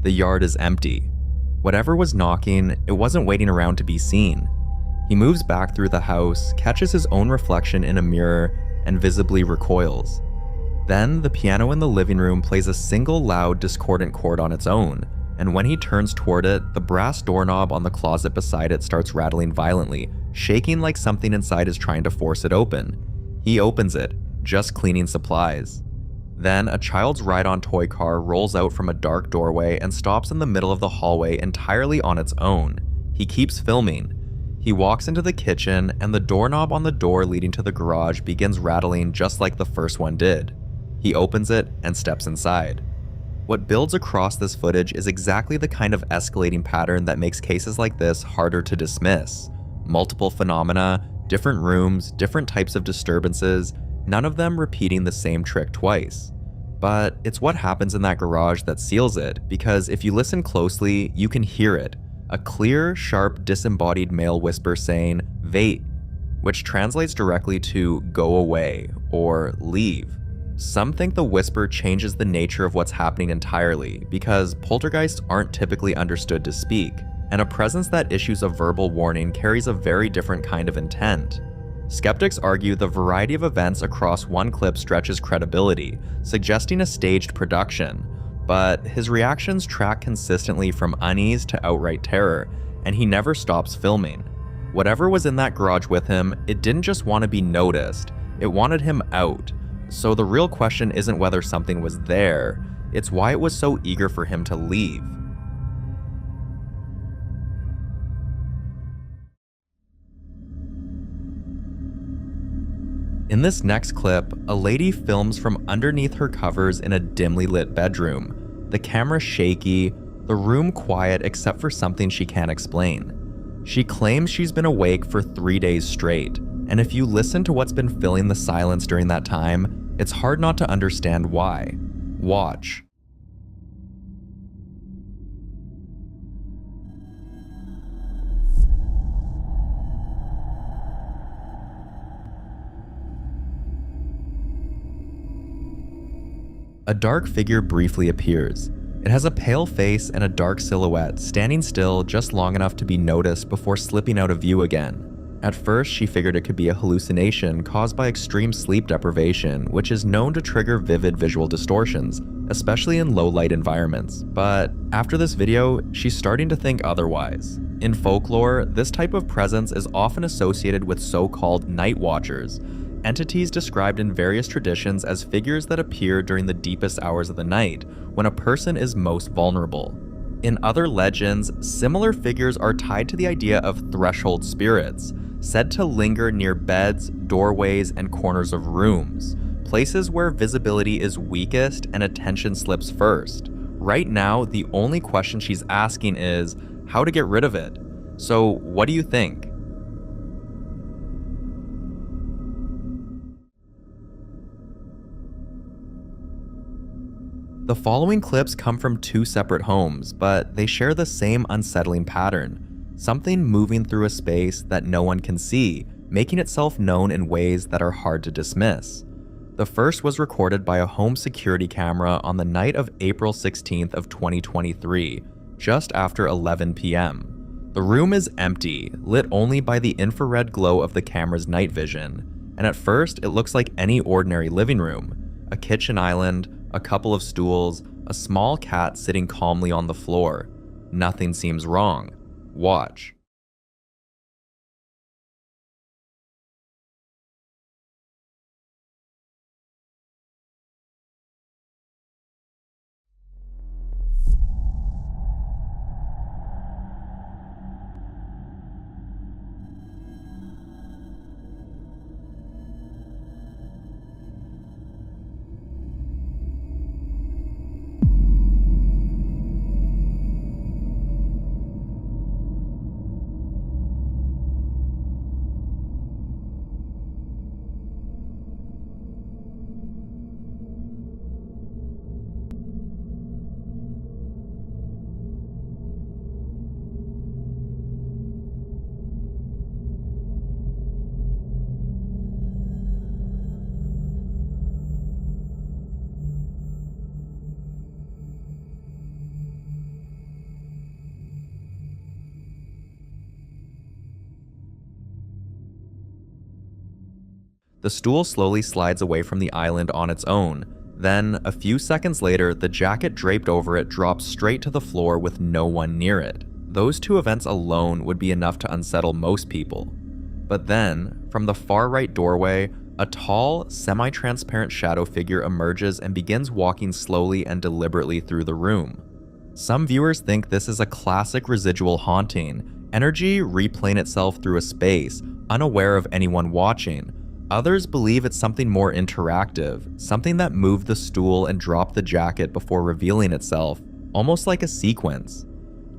The yard is empty. Whatever was knocking, it wasn't waiting around to be seen. He moves back through the house, catches his own reflection in a mirror, and visibly recoils. Then, the piano in the living room plays a single loud, discordant chord on its own, and when he turns toward it, the brass doorknob on the closet beside it starts rattling violently, shaking like something inside is trying to force it open. He opens it, just cleaning supplies. Then, a child's ride-on toy car rolls out from a dark doorway and stops in the middle of the hallway entirely on its own. He keeps filming. He walks into the kitchen, and the doorknob on the door leading to the garage begins rattling just like the first one did. He opens it and steps inside. What builds across this footage is exactly the kind of escalating pattern that makes cases like this harder to dismiss. Multiple phenomena, different rooms, different types of disturbances, none of them repeating the same trick twice. But it's what happens in that garage that seals it, because if you listen closely, you can hear it. A clear, sharp, disembodied male whisper saying, "Vait," which translates directly to "go away" or "leave." Some think the whisper changes the nature of what's happening entirely, because poltergeists aren't typically understood to speak, and a presence that issues a verbal warning carries a very different kind of intent. Skeptics argue the variety of events across one clip stretches credibility, suggesting a staged production, but his reactions track consistently from unease to outright terror, and he never stops filming. Whatever was in that garage with him, it didn't just want to be noticed, it wanted him out. So the real question isn't whether something was there, it's why it was so eager for him to leave. In this next clip, a lady films from underneath her covers in a dimly lit bedroom. The camera shaky, the room quiet except for something she can't explain. She claims she's been awake for 3 days straight, and if you listen to what's been filling the silence during that time, it's hard not to understand why. Watch. A dark figure briefly appears. It has a pale face and a dark silhouette, standing still just long enough to be noticed before slipping out of view again. At first, she figured it could be a hallucination caused by extreme sleep deprivation, which is known to trigger vivid visual distortions, especially in low-light environments. But after this video, she's starting to think otherwise. In folklore, this type of presence is often associated with so-called night watchers, entities described in various traditions as figures that appear during the deepest hours of the night, when a person is most vulnerable. In other legends, similar figures are tied to the idea of threshold spirits, said to linger near beds, doorways, and corners of rooms, places where visibility is weakest and attention slips first. Right now, the only question she's asking is how to get rid of it. So, what do you think? The following clips come from two separate homes, but they share the same unsettling pattern. Something moving through a space that no one can see, making itself known in ways that are hard to dismiss. The first was recorded by a home security camera on the night of April 16th of 2023, just after 11 p.m. The room is empty, lit only by the infrared glow of the camera's night vision, and at first it looks like any ordinary living room. A kitchen island, a couple of stools, a small cat sitting calmly on the floor. Nothing seems wrong. Watch. The stool slowly slides away from the island on its own. Then, a few seconds later, the jacket draped over it drops straight to the floor with no one near it. Those two events alone would be enough to unsettle most people. But then, from the far right doorway, a tall, semi-transparent shadow figure emerges and begins walking slowly and deliberately through the room. Some viewers think this is a classic residual haunting, energy replaying itself through a space, unaware of anyone watching. Others believe it's something more interactive, something that moved the stool and dropped the jacket before revealing itself, almost like a sequence.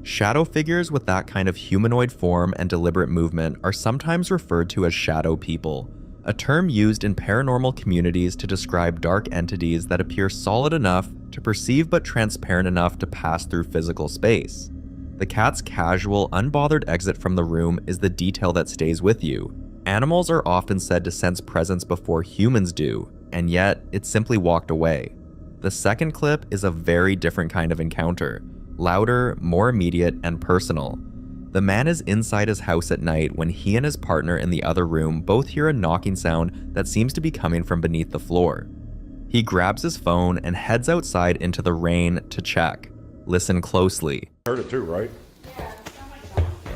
Shadow figures with that kind of humanoid form and deliberate movement are sometimes referred to as shadow people, a term used in paranormal communities to describe dark entities that appear solid enough to perceive but transparent enough to pass through physical space. The cat's casual, unbothered exit from the room is the detail that stays with you. Animals are often said to sense presence before humans do, and yet it simply walked away. The second clip is a very different kind of encounter, louder, more immediate, and personal. The man is inside his house at night when he and his partner in the other room both hear a knocking sound that seems to be coming from beneath the floor. He grabs his phone and heads outside into the rain to check. Listen closely. Heard it too, right?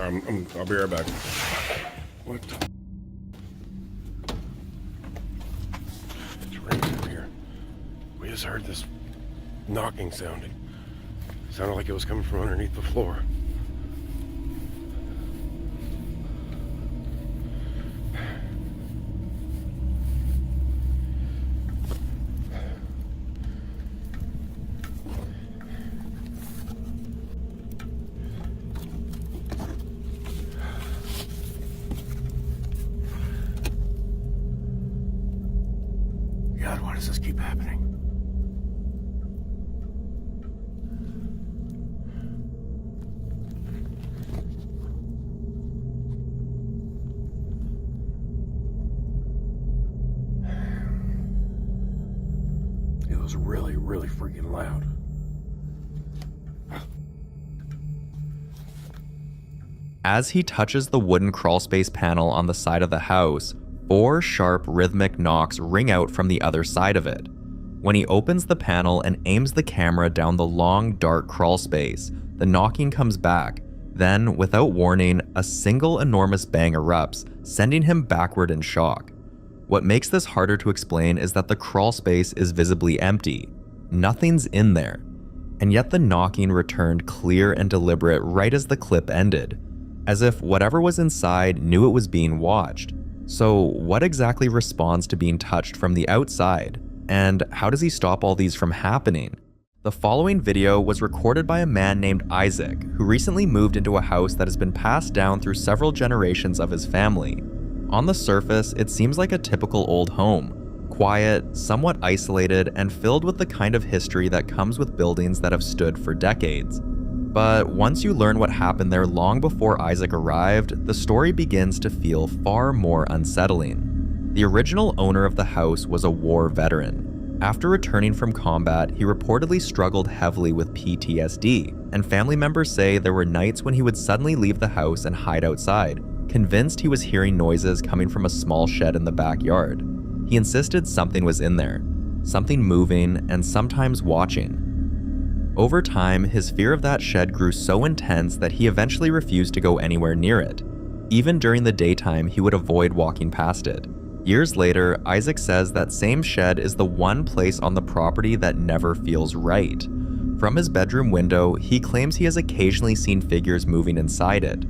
I'll be right back. What the? It's raining over here. We just heard this knocking sound. It sounded like it was coming from underneath the floor. God, why does this keep happening? It was really, really freaking loud. As he touches the wooden crawlspace panel on the side of the house, 4 sharp rhythmic knocks ring out from the other side of it. When he opens the panel and aims the camera down the long, dark crawlspace, the knocking comes back. Then, without warning, a single enormous bang erupts, sending him backward in shock. What makes this harder to explain is that the crawlspace is visibly empty. Nothing's in there. And yet the knocking returned clear and deliberate right as the clip ended, as if whatever was inside knew it was being watched. So what exactly responds to being touched from the outside? And how does he stop all these from happening? The following video was recorded by a man named Isaac, who recently moved into a house that has been passed down through several generations of his family. On the surface, it seems like a typical old home, quiet, somewhat isolated, and filled with the kind of history that comes with buildings that have stood for decades. But once you learn what happened there long before Isaac arrived, the story begins to feel far more unsettling. The original owner of the house was a war veteran. After returning from combat, he reportedly struggled heavily with PTSD, and family members say there were nights when he would suddenly leave the house and hide outside, convinced he was hearing noises coming from a small shed in the backyard. He insisted something was in there, something moving and sometimes watching. Over time, his fear of that shed grew so intense that he eventually refused to go anywhere near it. Even during the daytime, he would avoid walking past it. Years later, Isaac says that same shed is the one place on the property that never feels right. From his bedroom window, he claims he has occasionally seen figures moving inside it.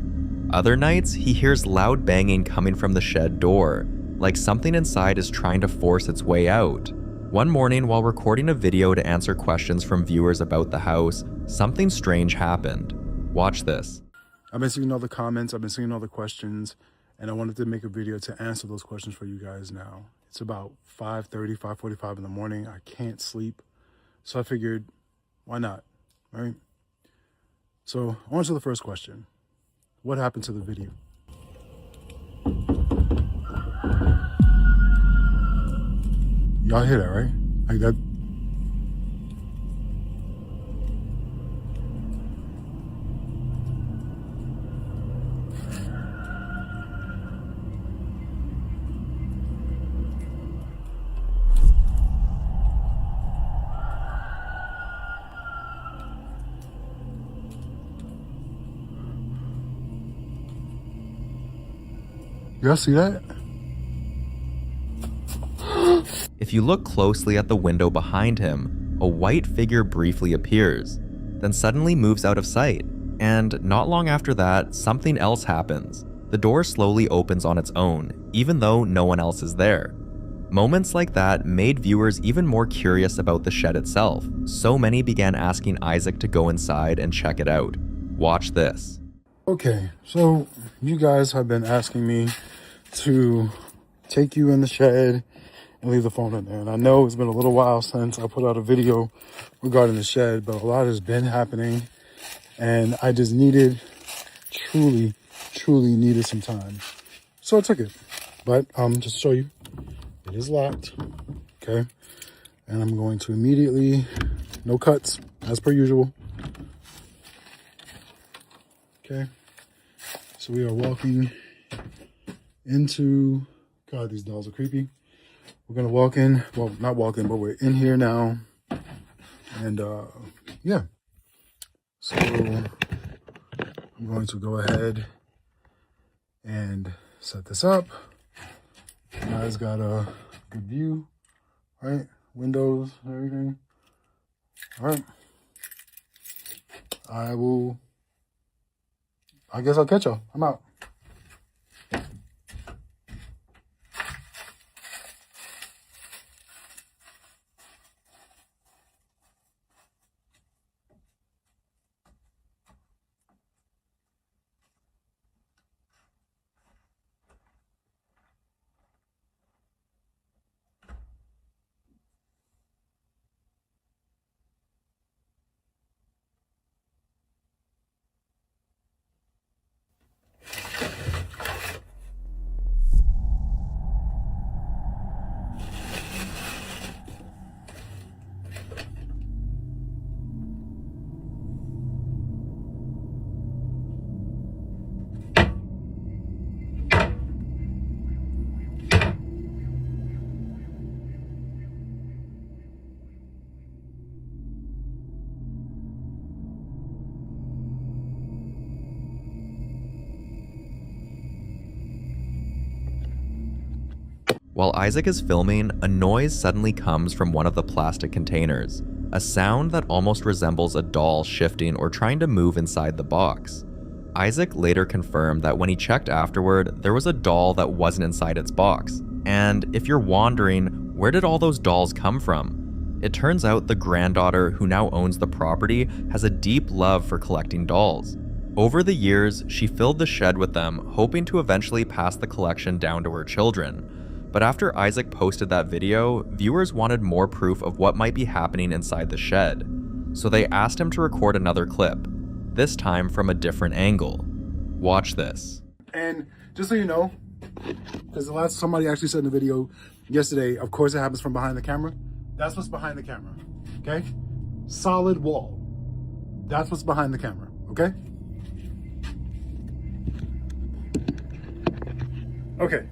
Other nights, he hears loud banging coming from the shed door, like something inside is trying to force its way out. One morning, while recording a video to answer questions from viewers about the house, something strange happened. Watch this. I've been seeing all the comments, I've been seeing all the questions, and I wanted to make a video to answer those questions for you guys now. It's about 5:30, 5:45 in the morning. I can't sleep. So I figured, why not, right? So on to the first question. What happened to the video? Y'all hear that, right? Like that. Y'all see that? If you look closely at the window behind him, a white figure briefly appears, then suddenly moves out of sight. And not long after that, something else happens. The door slowly opens on its own, even though no one else is there. Moments like that made viewers even more curious about the shed itself, so many began asking Isaac to go inside and check it out. Watch this. Okay, so you guys have been asking me to take you in the shed and leave the phone in there. And I know it's been a little while since I put out a video regarding the shed, but a lot has been happening and I just truly needed some time. So I took it. But just to show you, it is locked, okay? And I'm going to immediately, no cuts, as per usual. Okay, so we are walking into, God, these dolls are creepy. We're gonna walk in, well, not walk in, but we're in here now. And yeah, so I'm going to go ahead and set this up. You guys got a good view, right? Windows, everything. All right, I guess I'll catch y'all. I'm out. While Isaac is filming, a noise suddenly comes from one of the plastic containers, a sound that almost resembles a doll shifting or trying to move inside the box. Isaac later confirmed that when he checked afterward, there was a doll that wasn't inside its box. And if you're wondering, where did all those dolls come from? It turns out the granddaughter who now owns the property has a deep love for collecting dolls. Over the years, she filled the shed with them, hoping to eventually pass the collection down to her children. But after Isaac posted that video, viewers wanted more proof of what might be happening inside the shed. So they asked him to record another clip, this time from a different angle. Watch this. And just so you know, Because somebody actually said in the video yesterday, of course it happens from behind the camera. That's what's behind the camera, okay? Solid wall. That's what's behind the camera, okay? Okay.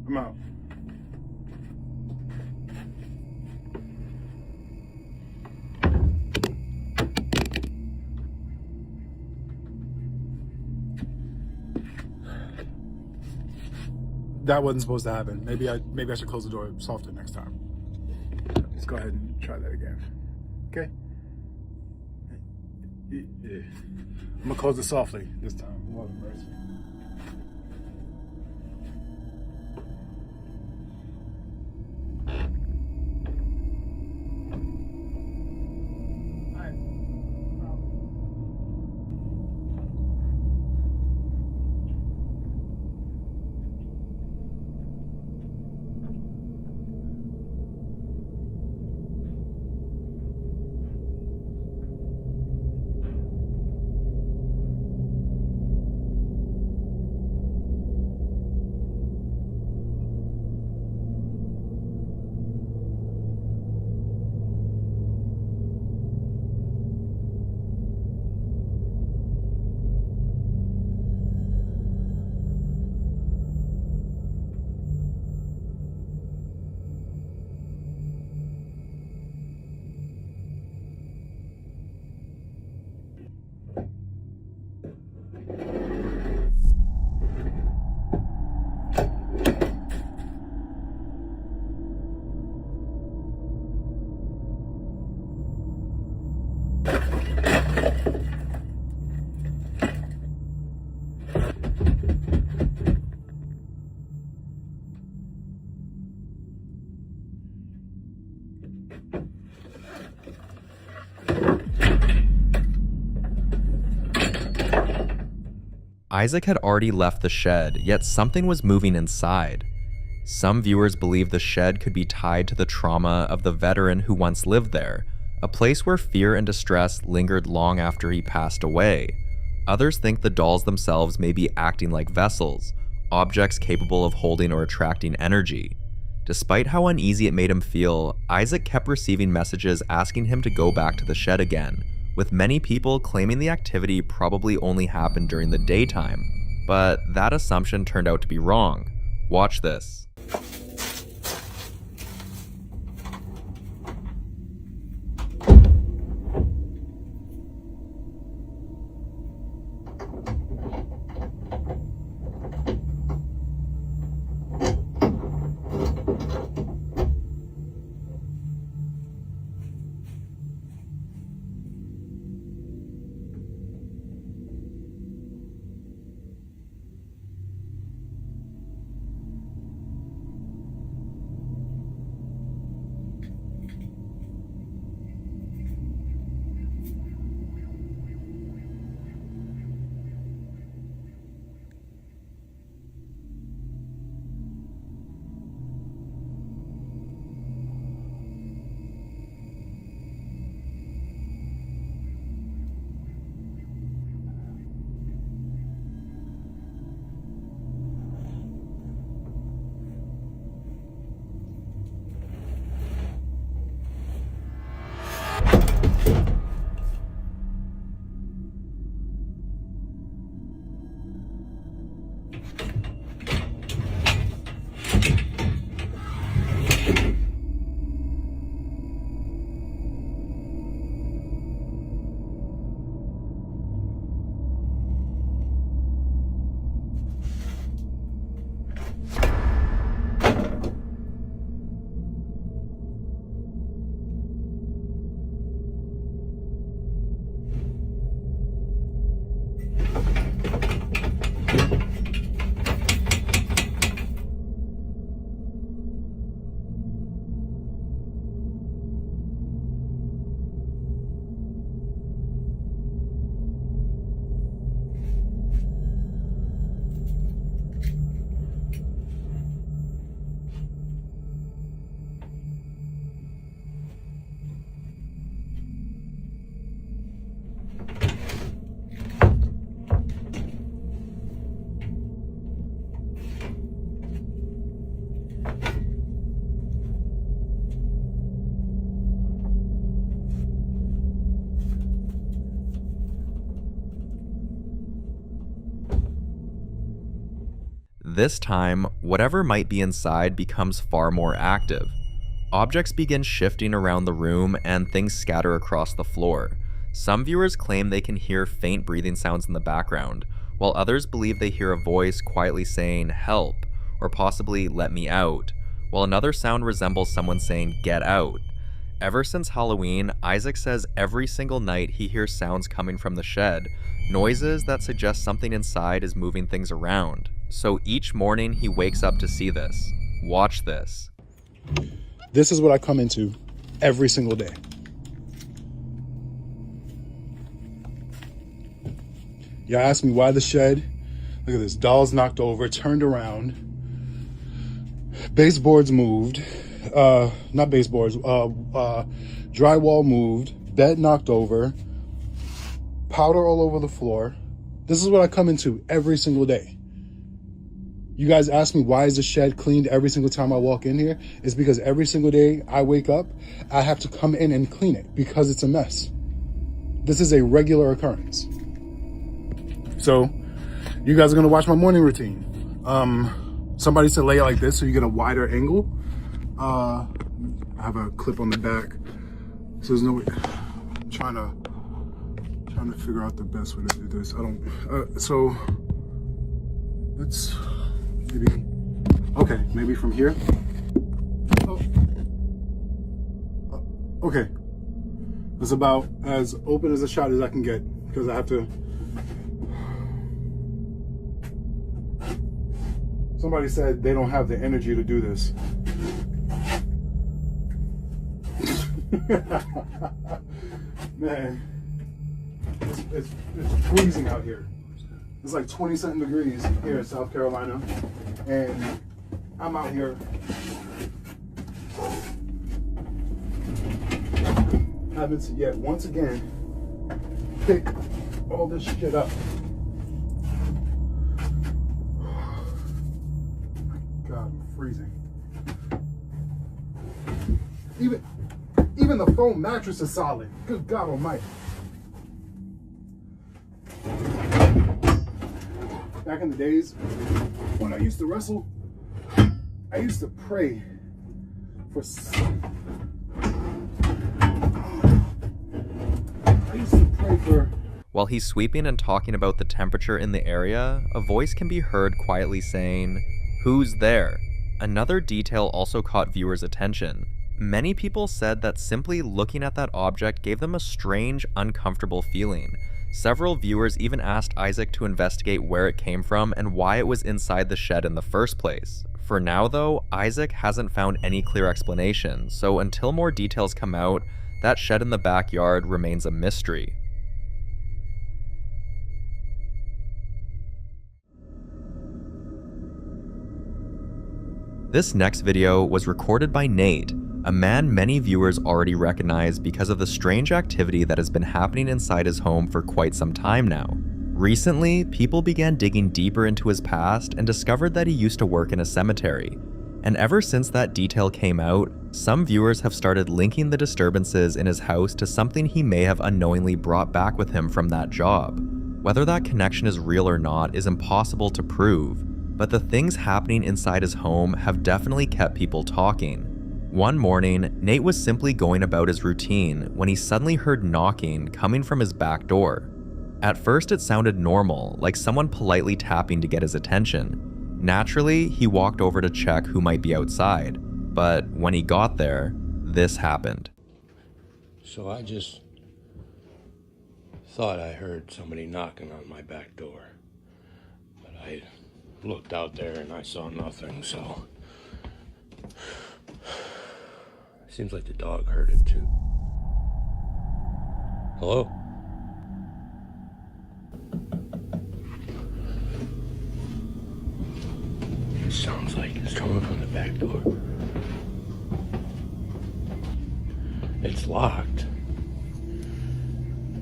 I'm out. That wasn't supposed to happen. Maybe I should close the door softer next time. Let's go ahead and try that again. Okay? Yeah. I'm gonna close it softly this time. Lord have mercy. Isaac had already left the shed, yet something was moving inside. Some viewers believe the shed could be tied to the trauma of the veteran who once lived there, a place where fear and distress lingered long after he passed away. Others think the dolls themselves may be acting like vessels, objects capable of holding or attracting energy. Despite how uneasy it made him feel, Isaac kept receiving messages asking him to go back to the shed again, with many people claiming the activity probably only happened during the daytime. But that assumption turned out to be wrong. Watch this. This time, whatever might be inside becomes far more active. Objects begin shifting around the room and things scatter across the floor. Some viewers claim they can hear faint breathing sounds in the background, while others believe they hear a voice quietly saying, "Help," or possibly, "Let me out," while another sound resembles someone saying, "Get out." Ever since Halloween, Isaac says every single night he hears sounds coming from the shed, noises that suggest something inside is moving things around. So each morning he wakes up to see this. Watch this. This is what I come into every single day. Y'all ask me why the shed. Look at this, dolls knocked over, turned around. Baseboards moved. Not baseboards, drywall moved, bed knocked over, powder all over the floor. This is what I come into every single day. You guys ask me why is the shed cleaned every single time I walk in here? It's because every single day I wake up, I have to come in and clean it because it's a mess. This is a regular occurrence. So you guys are gonna watch my morning routine. Somebody said lay it like this so you get a wider angle. I have a clip on the back, so there's no way. I'm trying to figure out the best way to do this. I don't. So let's maybe from here. Oh. Okay, it's about as open as a shot as I can get because I have to. Somebody said they don't have the energy to do this. Man, it's freezing out here. It's like 20-something degrees here in South Carolina, and I'm out here having to yet once again pick all this shit up. God, I'm freezing. Even the foam mattress is solid. Good God almighty. Back in the days when I used to wrestle, I used to pray for While he's sweeping and talking about the temperature in the area, a voice can be heard quietly saying, "Who's there?" Another detail also caught viewers' attention. Many people said that simply looking at that object gave them a strange, uncomfortable feeling. Several viewers even asked Isaac to investigate where it came from and why it was inside the shed in the first place. For now though, Isaac hasn't found any clear explanation, so until more details come out, that shed in the backyard remains a mystery. This next video was recorded by Nate, a man many viewers already recognize because of the strange activity that has been happening inside his home for quite some time now. Recently, people began digging deeper into his past and discovered that he used to work in a cemetery. And ever since that detail came out, some viewers have started linking the disturbances in his house to something he may have unknowingly brought back with him from that job. Whether that connection is real or not is impossible to prove, but the things happening inside his home have definitely kept people talking. One morning, Nate was simply going about his routine when he suddenly heard knocking coming from his back door. At first it sounded normal, like someone politely tapping to get his attention. Naturally, he walked over to check who might be outside, but when he got there, this happened. So I just thought I heard somebody knocking on my back door, but I looked out there and I saw nothing, so seems like the dog heard it too. Hello? It sounds like it's coming from the back door. It's locked.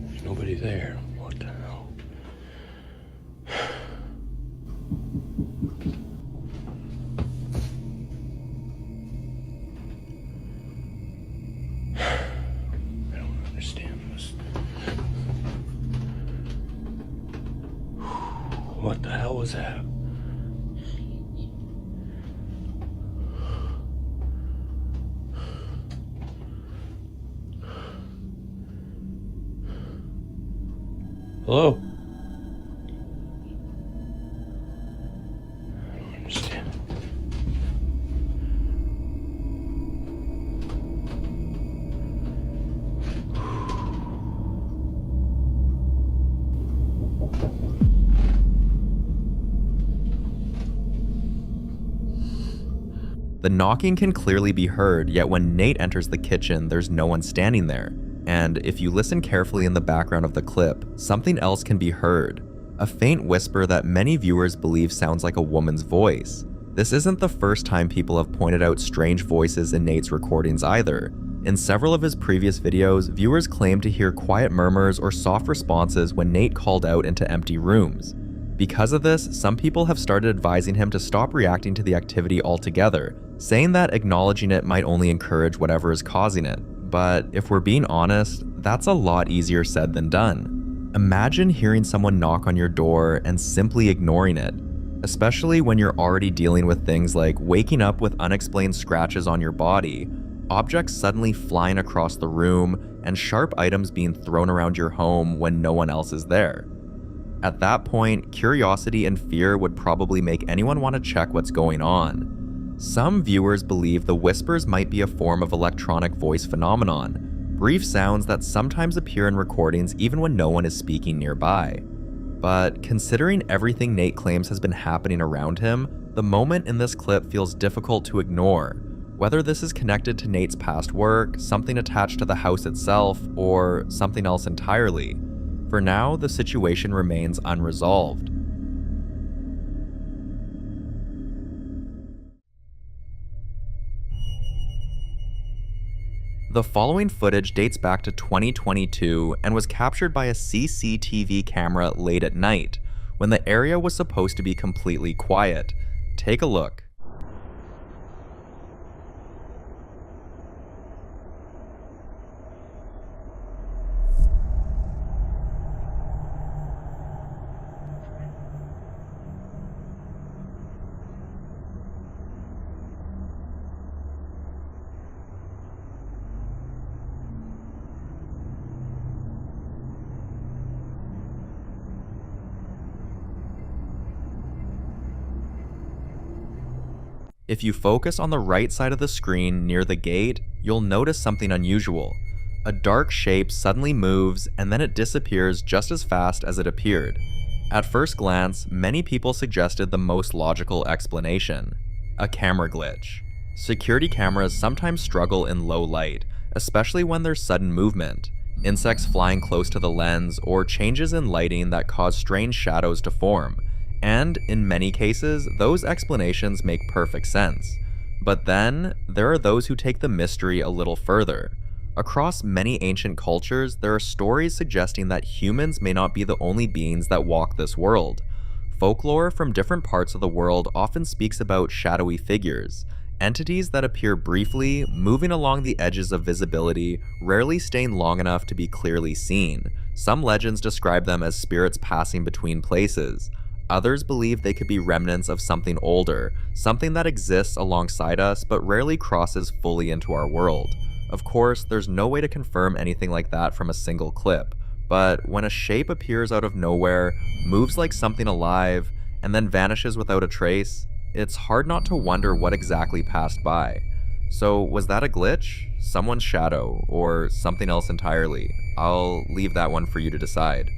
There's nobody there. What the hell? I don't understand this. What the hell was that? Hello? The knocking can clearly be heard, yet when Nate enters the kitchen, there's no one standing there. And if you listen carefully in the background of the clip, something else can be heard. A faint whisper that many viewers believe sounds like a woman's voice. This isn't the first time people have pointed out strange voices in Nate's recordings either. In several of his previous videos, viewers claimed to hear quiet murmurs or soft responses when Nate called out into empty rooms. Because of this, some people have started advising him to stop reacting to the activity altogether, saying that acknowledging it might only encourage whatever is causing it. But if we're being honest, that's a lot easier said than done. Imagine hearing someone knock on your door and simply ignoring it, especially when you're already dealing with things like waking up with unexplained scratches on your body, objects suddenly flying across the room, and sharp items being thrown around your home when no one else is there. At that point, curiosity and fear would probably make anyone want to check what's going on. Some viewers believe the whispers might be a form of electronic voice phenomenon, brief sounds that sometimes appear in recordings even when no one is speaking nearby. But considering everything Nate claims has been happening around him, the moment in this clip feels difficult to ignore. Whether this is connected to Nate's past work, something attached to the house itself, or something else entirely. For now, the situation remains unresolved. The following footage dates back to 2022 and was captured by a CCTV camera late at night, when the area was supposed to be completely quiet. Take a look. If you focus on the right side of the screen near the gate, you'll notice something unusual. A dark shape suddenly moves and then it disappears just as fast as it appeared. At first glance, many people suggested the most logical explanation: a camera glitch. Security cameras sometimes struggle in low light, especially when there's sudden movement, insects flying close to the lens, or changes in lighting that cause strange shadows to form. And in many cases, those explanations make perfect sense. But then, there are those who take the mystery a little further. Across many ancient cultures, there are stories suggesting that humans may not be the only beings that walk this world. Folklore from different parts of the world often speaks about shadowy figures, entities that appear briefly, moving along the edges of visibility, rarely staying long enough to be clearly seen. Some legends describe them as spirits passing between places. Others believe they could be remnants of something older, something that exists alongside us but rarely crosses fully into our world. Of course, there's no way to confirm anything like that from a single clip, but when a shape appears out of nowhere, moves like something alive, and then vanishes without a trace, it's hard not to wonder what exactly passed by. So was that a glitch, someone's shadow, or something else entirely? I'll leave that one for you to decide.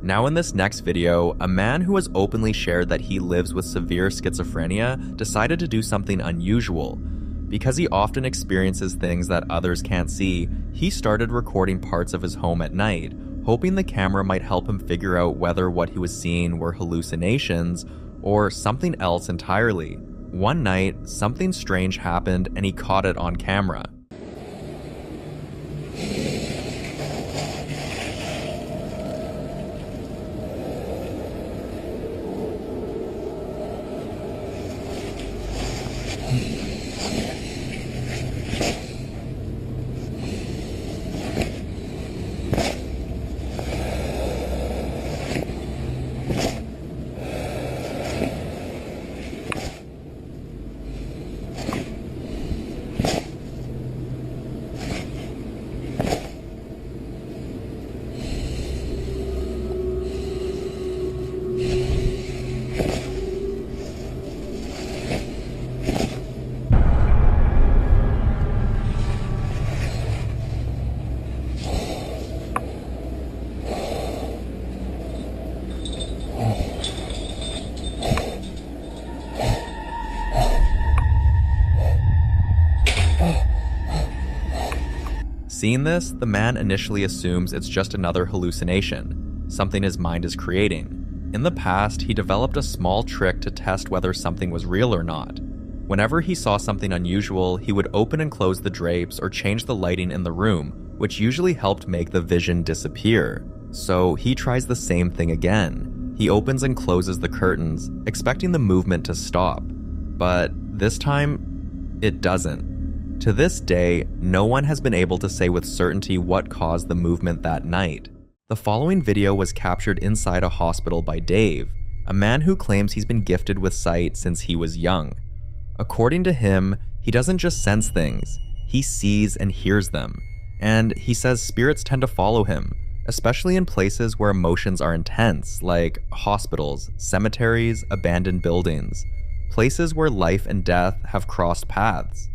Now in this next video, a man who has openly shared that he lives with severe schizophrenia decided to do something unusual. Because he often experiences things that others can't see, he started recording parts of his home at night, hoping the camera might help him figure out whether what he was seeing were hallucinations or something else entirely. One night, something strange happened and he caught it on camera. Seeing this, the man initially assumes it's just another hallucination, something his mind is creating. In the past, he developed a small trick to test whether something was real or not. Whenever he saw something unusual, he would open and close the drapes or change the lighting in the room, which usually helped make the vision disappear. So he tries the same thing again. He opens and closes the curtains, expecting the movement to stop. But this time, it doesn't. To this day, no one has been able to say with certainty what caused the movement that night. The following video was captured inside a hospital by Dave, a man who claims he's been gifted with sight since he was young. According to him, he doesn't just sense things, he sees and hears them. And he says spirits tend to follow him, especially in places where emotions are intense, like hospitals, cemeteries, abandoned buildings, places where life and death have crossed paths.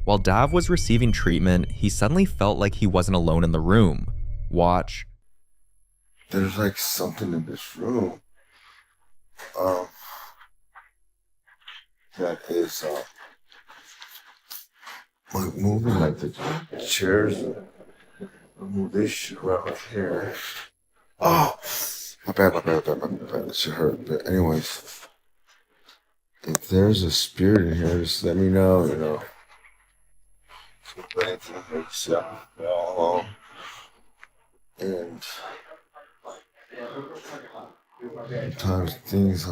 While Dav was receiving treatment, he suddenly felt like he wasn't alone in the room. Watch. There's like something in this room. That is like moving, like the chairs. Move this shit around here. Oh, my bad. That should hurt. But anyways, if there's a spirit in here, just let me know. You know. And sometimes things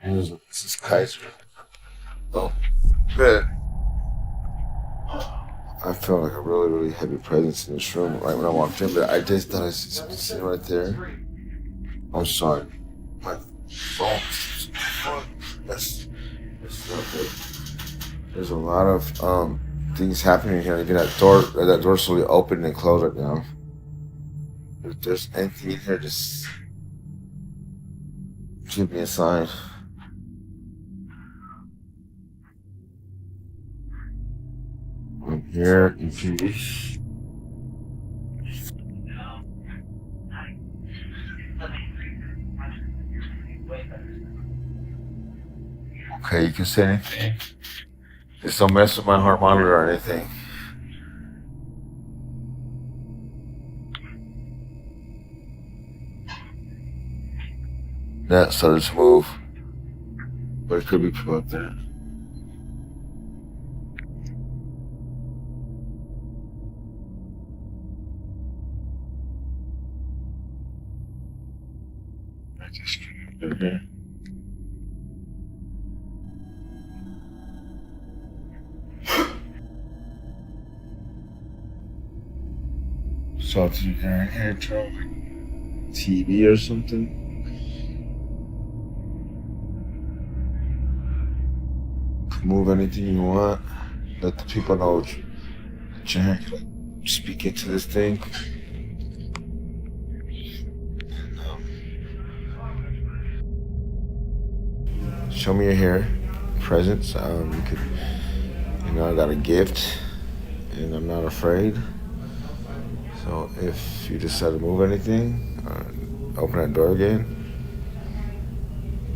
this is Kaiser. Oh, good. I felt like a really heavy presence in this room right when I walked in, but I just thought I see something sitting right there. I'm sorry. My phone. That's not good. There's a lot of things happening here. Again, that door slowly opened and closed right now. If there's anything in here, just give me a sign. I'm here in peace. Okay, you can say anything. Just don't mess with my heart monitor or anything. That started to move. But it could be people up there. I just came up here. Something here, TV or something. Move anything you want. Let the people know that you're speaking to this thing. Show me your hair, presents. You could, I got a gift, and I'm not afraid. So if you decide to move anything, open that door again,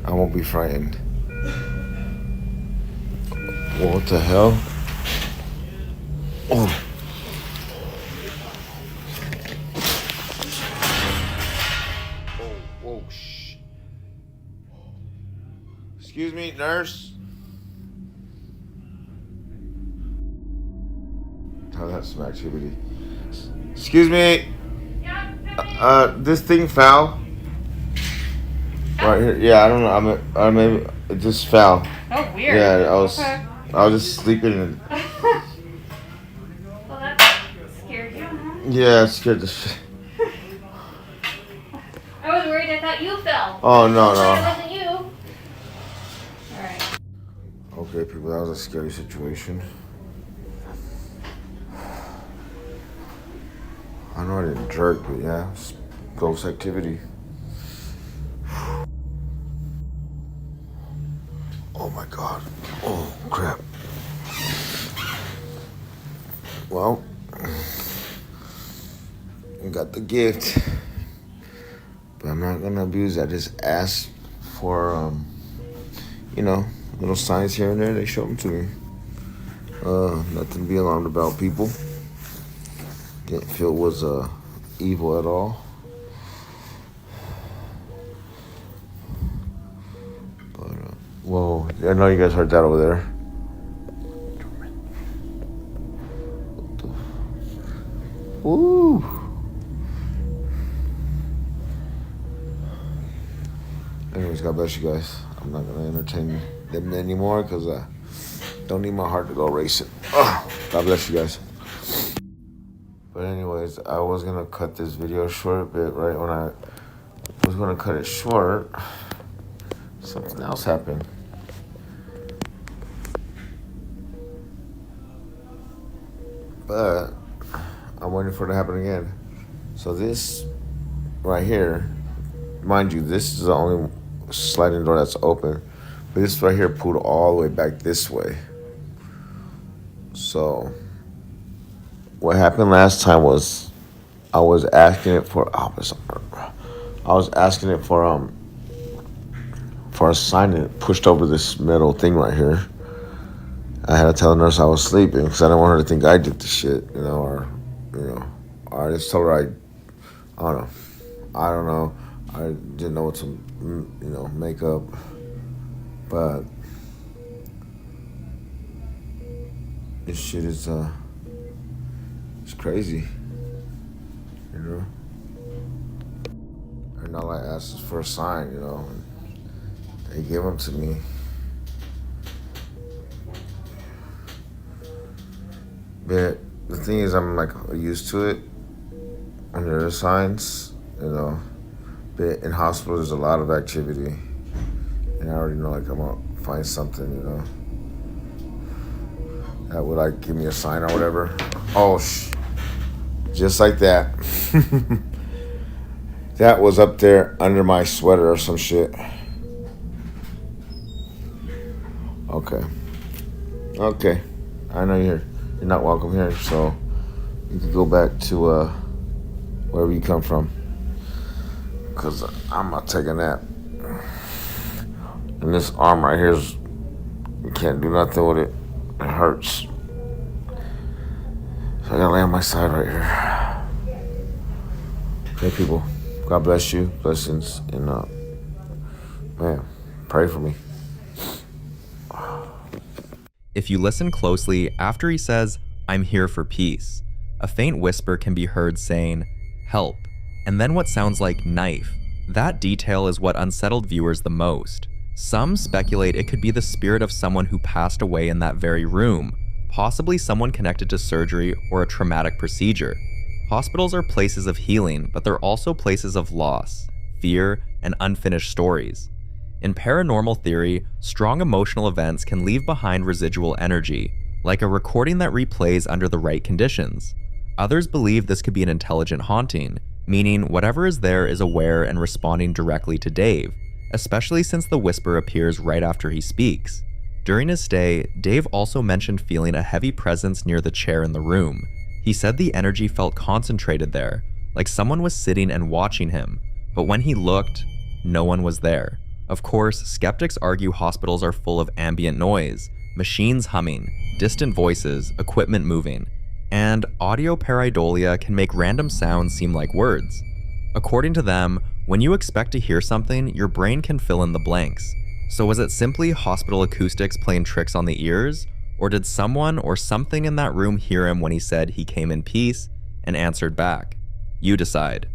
I won't be frightened. What the hell? Oh. Whoa, shh. Excuse me, nurse. Oh, that's some activity. Excuse me. This thing fell. Right here. Yeah, I don't know. Maybe it just fell. Oh, weird. Yeah, I was just sleeping and. Well, that scared you, huh? Yeah, it scared the shit. I was worried. I thought you fell. Oh no. It wasn't you. All right. Okay, people, that was a scary situation. I know I didn't jerk, but yeah, it's ghost activity. Oh my god. Oh crap. Well, I got the gift, but I'm not gonna abuse it. I just asked for, little signs here and there. They showed them to me. Nothing to be alarmed about, people. Didn't feel it was evil at all. But whoa, I know you guys heard that over there. Woo! Anyways, God bless you guys. I'm not gonna entertain them anymore because I don't need my heart to go racing. God bless you guys. But anyways, I was gonna cut this video short, but right when I was gonna cut it short, something else happened. But I'm waiting for it to happen again. So this right here, mind you, this is the only sliding door that's open. But this right here pulled all the way back this way. So what happened last time was I was asking it for a sign, and it pushed over this metal thing right here. I had to tell the nurse I was sleeping because I didn't want her to think I did the shit, or I just told her I don't know. I didn't know what to, make up, but this shit is it's crazy, And all I asked is for a sign, and they gave them to me. But the thing is, I'm like used to it when there are signs, But in hospitals, there's a lot of activity, and I already know I'm gonna find something, that would give me a sign or whatever. Oh, just like that. That was up there under my sweater or some shit. Okay. I know you're not welcome here, so you can go back to wherever you come from. Because I'm not taking that. And this arm right here you can't do nothing with it. It hurts. So I gotta lay on my side right here. Okay, people. God bless you. Blessings. And, man, pray for me. If you listen closely, after he says, "I'm here for peace," a faint whisper can be heard saying, "Help," and then what sounds like "knife." That detail is what unsettled viewers the most. Some speculate it could be the spirit of someone who passed away in that very room, possibly someone connected to surgery or a traumatic procedure. Hospitals are places of healing, but they're also places of loss, fear, and unfinished stories. In paranormal theory, strong emotional events can leave behind residual energy, like a recording that replays under the right conditions. Others believe this could be an intelligent haunting, meaning whatever is there is aware and responding directly to Dave, especially since the whisper appears right after he speaks. During his stay, Dave also mentioned feeling a heavy presence near the chair in the room. He said the energy felt concentrated there, like someone was sitting and watching him, but when he looked, no one was there. Of course, skeptics argue hospitals are full of ambient noise, machines humming, distant voices, equipment moving, and audio pareidolia can make random sounds seem like words. According to them, when you expect to hear something, your brain can fill in the blanks. So was it simply hospital acoustics playing tricks on the ears? Or did someone or something in that room hear him when he said he came in peace and answered back? You decide.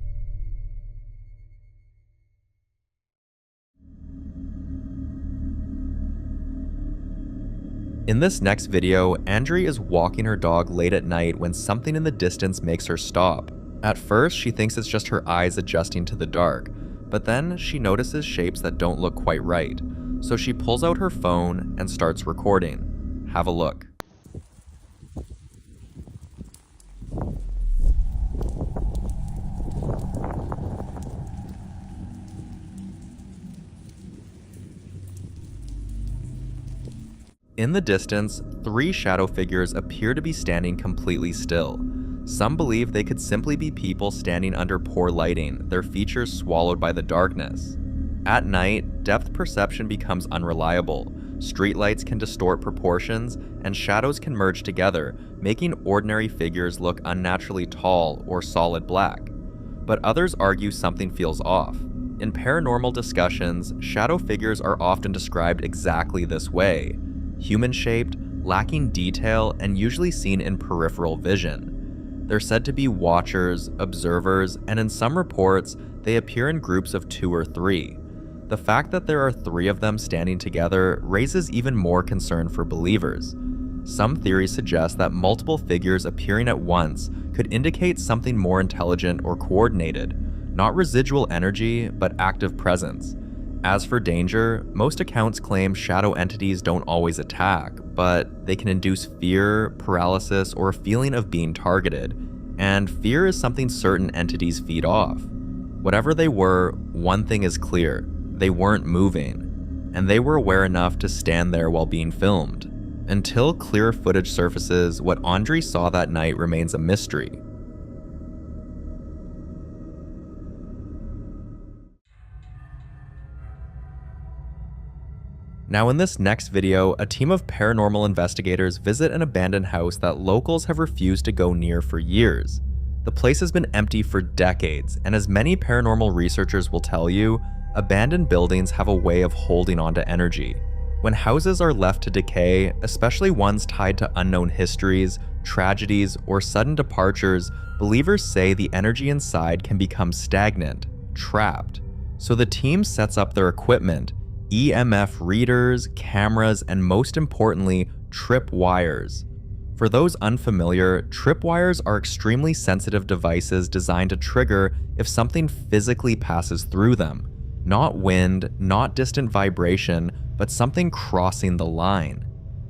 In this next video, Andrea is walking her dog late at night when something in the distance makes her stop. At first, she thinks it's just her eyes adjusting to the dark, but then she notices shapes that don't look quite right. So she pulls out her phone and starts recording. Have a look. In the distance, 3 shadow figures appear to be standing completely still. Some believe they could simply be people standing under poor lighting, their features swallowed by the darkness. At night, depth perception becomes unreliable, streetlights can distort proportions, and shadows can merge together, making ordinary figures look unnaturally tall or solid black. But others argue something feels off. In paranormal discussions, shadow figures are often described exactly this way: human-shaped, lacking detail, and usually seen in peripheral vision. They're said to be watchers, observers, and in some reports, they appear in groups of 2 or 3. The fact that there are 3 of them standing together raises even more concern for believers. Some theories suggest that multiple figures appearing at once could indicate something more intelligent or coordinated, not residual energy, but active presence. As for danger, most accounts claim shadow entities don't always attack, but they can induce fear, paralysis, or a feeling of being targeted. And fear is something certain entities feed off. Whatever they were, one thing is clear: they weren't moving, and they were aware enough to stand there while being filmed. Until clear footage surfaces, what Andre saw that night remains a mystery. Now in this next video, a team of paranormal investigators visit an abandoned house that locals have refused to go near for years. The place has been empty for decades, and as many paranormal researchers will tell you, abandoned buildings have a way of holding on to energy. When houses are left to decay, especially ones tied to unknown histories, tragedies, or sudden departures, believers say the energy inside can become stagnant, trapped. So the team sets up their equipment: EMF readers, cameras, and most importantly, trip wires. For those unfamiliar, trip wires are extremely sensitive devices designed to trigger if something physically passes through them. Not wind, not distant vibration, but something crossing the line.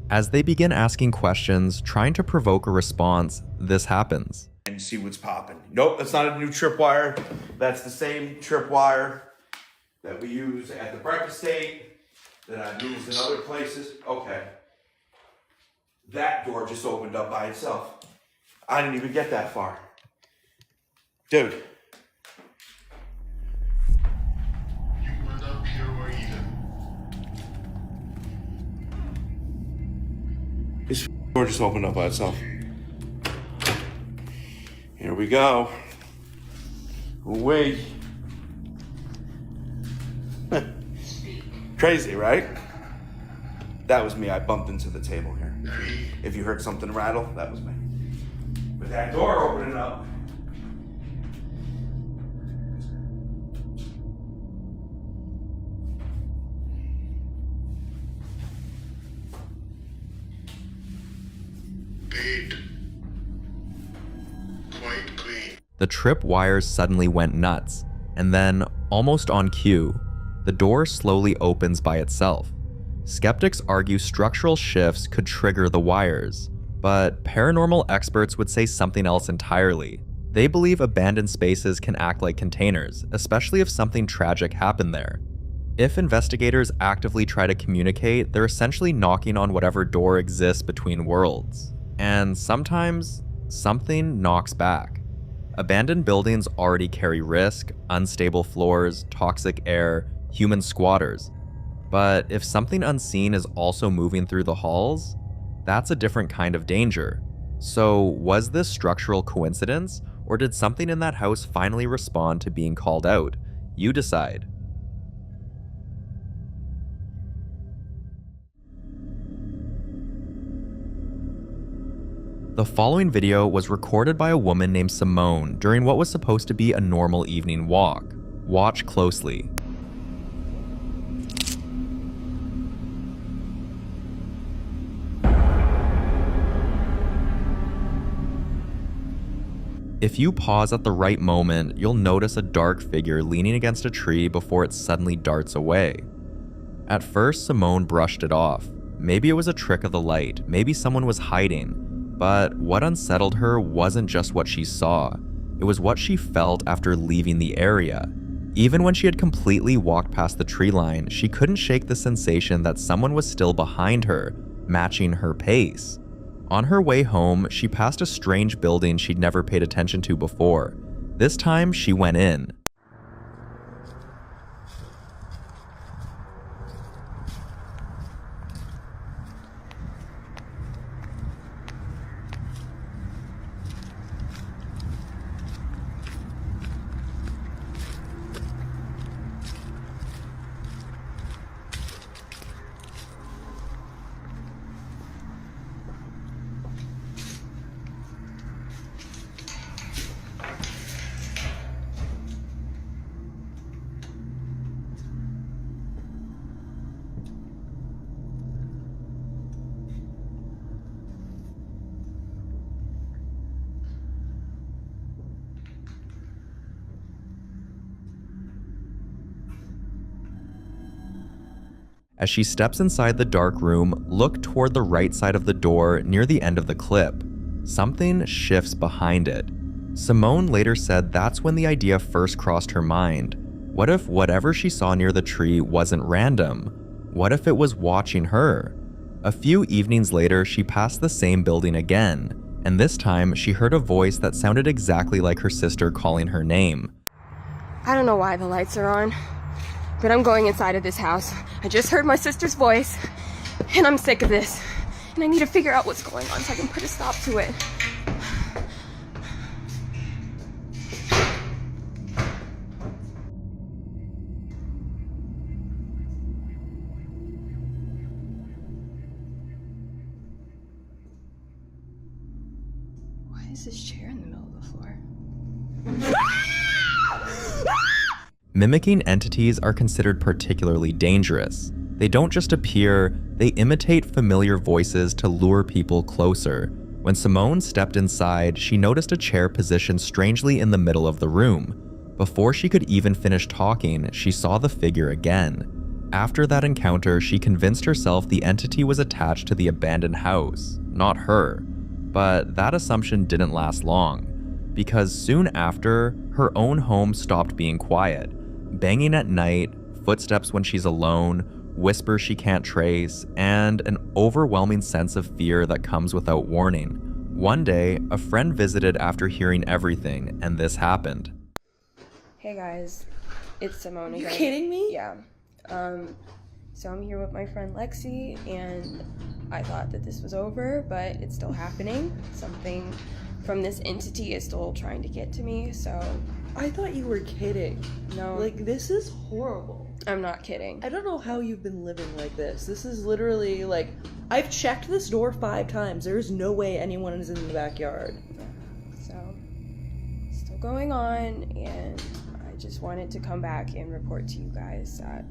As they begin asking questions, trying to provoke a response, this happens. And see what's popping. Nope, that's not a new tripwire. That's the same tripwire that we use at the breakfast state, that I've used in other places. Okay. That door just opened up by itself. I didn't even get that far. Dude. You went up here or either. This door just opened up by itself. Here we go. Wait. Crazy, right? That was me. I bumped into the table here. If you heard something rattle, that was me. With that door opening up. Quite clean. The trip wires suddenly went nuts, and then, almost on cue, the door slowly opens by itself. Skeptics argue structural shifts could trigger the wires, but paranormal experts would say something else entirely. They believe abandoned spaces can act like containers, especially if something tragic happened there. If investigators actively try to communicate, they're essentially knocking on whatever door exists between worlds. And sometimes, something knocks back. Abandoned buildings already carry risk, unstable floors, toxic air, human squatters. But if something unseen is also moving through the halls, that's a different kind of danger. So was this structural coincidence, or did something in that house finally respond to being called out? You decide. The following video was recorded by a woman named Simone during what was supposed to be a normal evening walk. Watch closely. If you pause at the right moment, you'll notice a dark figure leaning against a tree before it suddenly darts away. At first, Simone brushed it off. Maybe it was a trick of the light, maybe someone was hiding. But what unsettled her wasn't just what she saw, it was what she felt after leaving the area. Even when she had completely walked past the tree line, she couldn't shake the sensation that someone was still behind her, matching her pace. On her way home, she passed a strange building she'd never paid attention to before. This time, she went in. As she steps inside the dark room, look toward the right side of the door near the end of the clip. Something shifts behind it. Simone later said that's when the idea first crossed her mind. What if whatever she saw near the tree wasn't random? What if it was watching her? A few evenings later, she passed the same building again, and this time she heard a voice that sounded exactly like her sister calling her name. I don't know why the lights are on, but I'm going inside of this house. I just heard my sister's voice, and I'm sick of this. And I need to figure out what's going on so I can put a stop to it. Why is this chair in the middle of the floor? Mimicking entities are considered particularly dangerous. They don't just appear, they imitate familiar voices to lure people closer. When Simone stepped inside, she noticed a chair positioned strangely in the middle of the room. Before she could even finish talking, she saw the figure again. After that encounter, she convinced herself the entity was attached to the abandoned house, not her. But that assumption didn't last long, because soon after, her own home stopped being quiet. Banging at night, footsteps when she's alone, whispers she can't trace, and an overwhelming sense of fear that comes without warning. One day, a friend visited after hearing everything, and this happened. Hey guys, it's Simone again. You kidding me? Yeah. So I'm here with my friend Lexi, and I thought that this was over, but it's still happening. Something from this entity is still trying to get to me, so... I thought you were kidding. No. Like, this is horrible. I'm not kidding. I don't know how you've been living like this. This is literally, like, I've checked this door 5 times. There's no way anyone is in the backyard. So, still going on, and I just wanted to come back and report to you guys that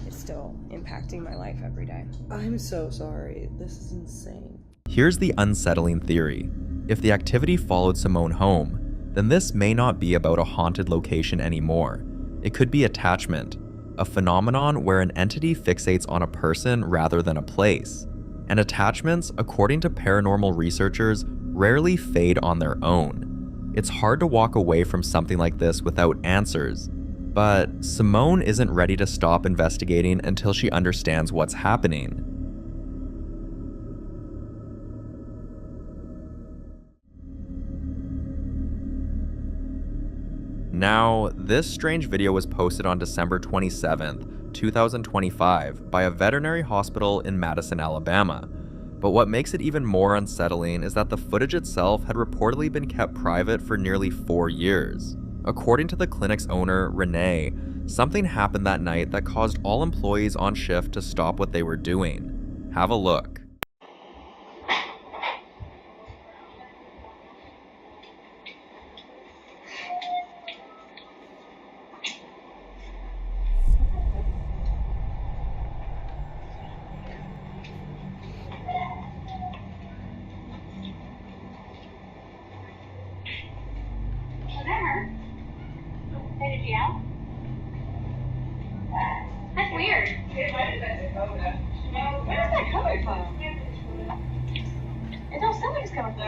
it's still impacting my life every day. I'm so sorry. This is insane. Here's the unsettling theory. If the activity followed Simone home, then this may not be about a haunted location anymore. It could be attachment, a phenomenon where an entity fixates on a person rather than a place. And attachments, according to paranormal researchers, rarely fade on their own. It's hard to walk away from something like this without answers, but Simone isn't ready to stop investigating until she understands what's happening. Now, this strange video was posted on December 27th, 2025 by a veterinary hospital in Madison, Alabama. But what makes it even more unsettling is that the footage itself had reportedly been kept private for nearly 4 years. According to the clinic's owner, Renee, something happened that night that caused all employees on shift to stop what they were doing. Have a look. That's weird. Where is that coming from? It don't sound like it's coming from.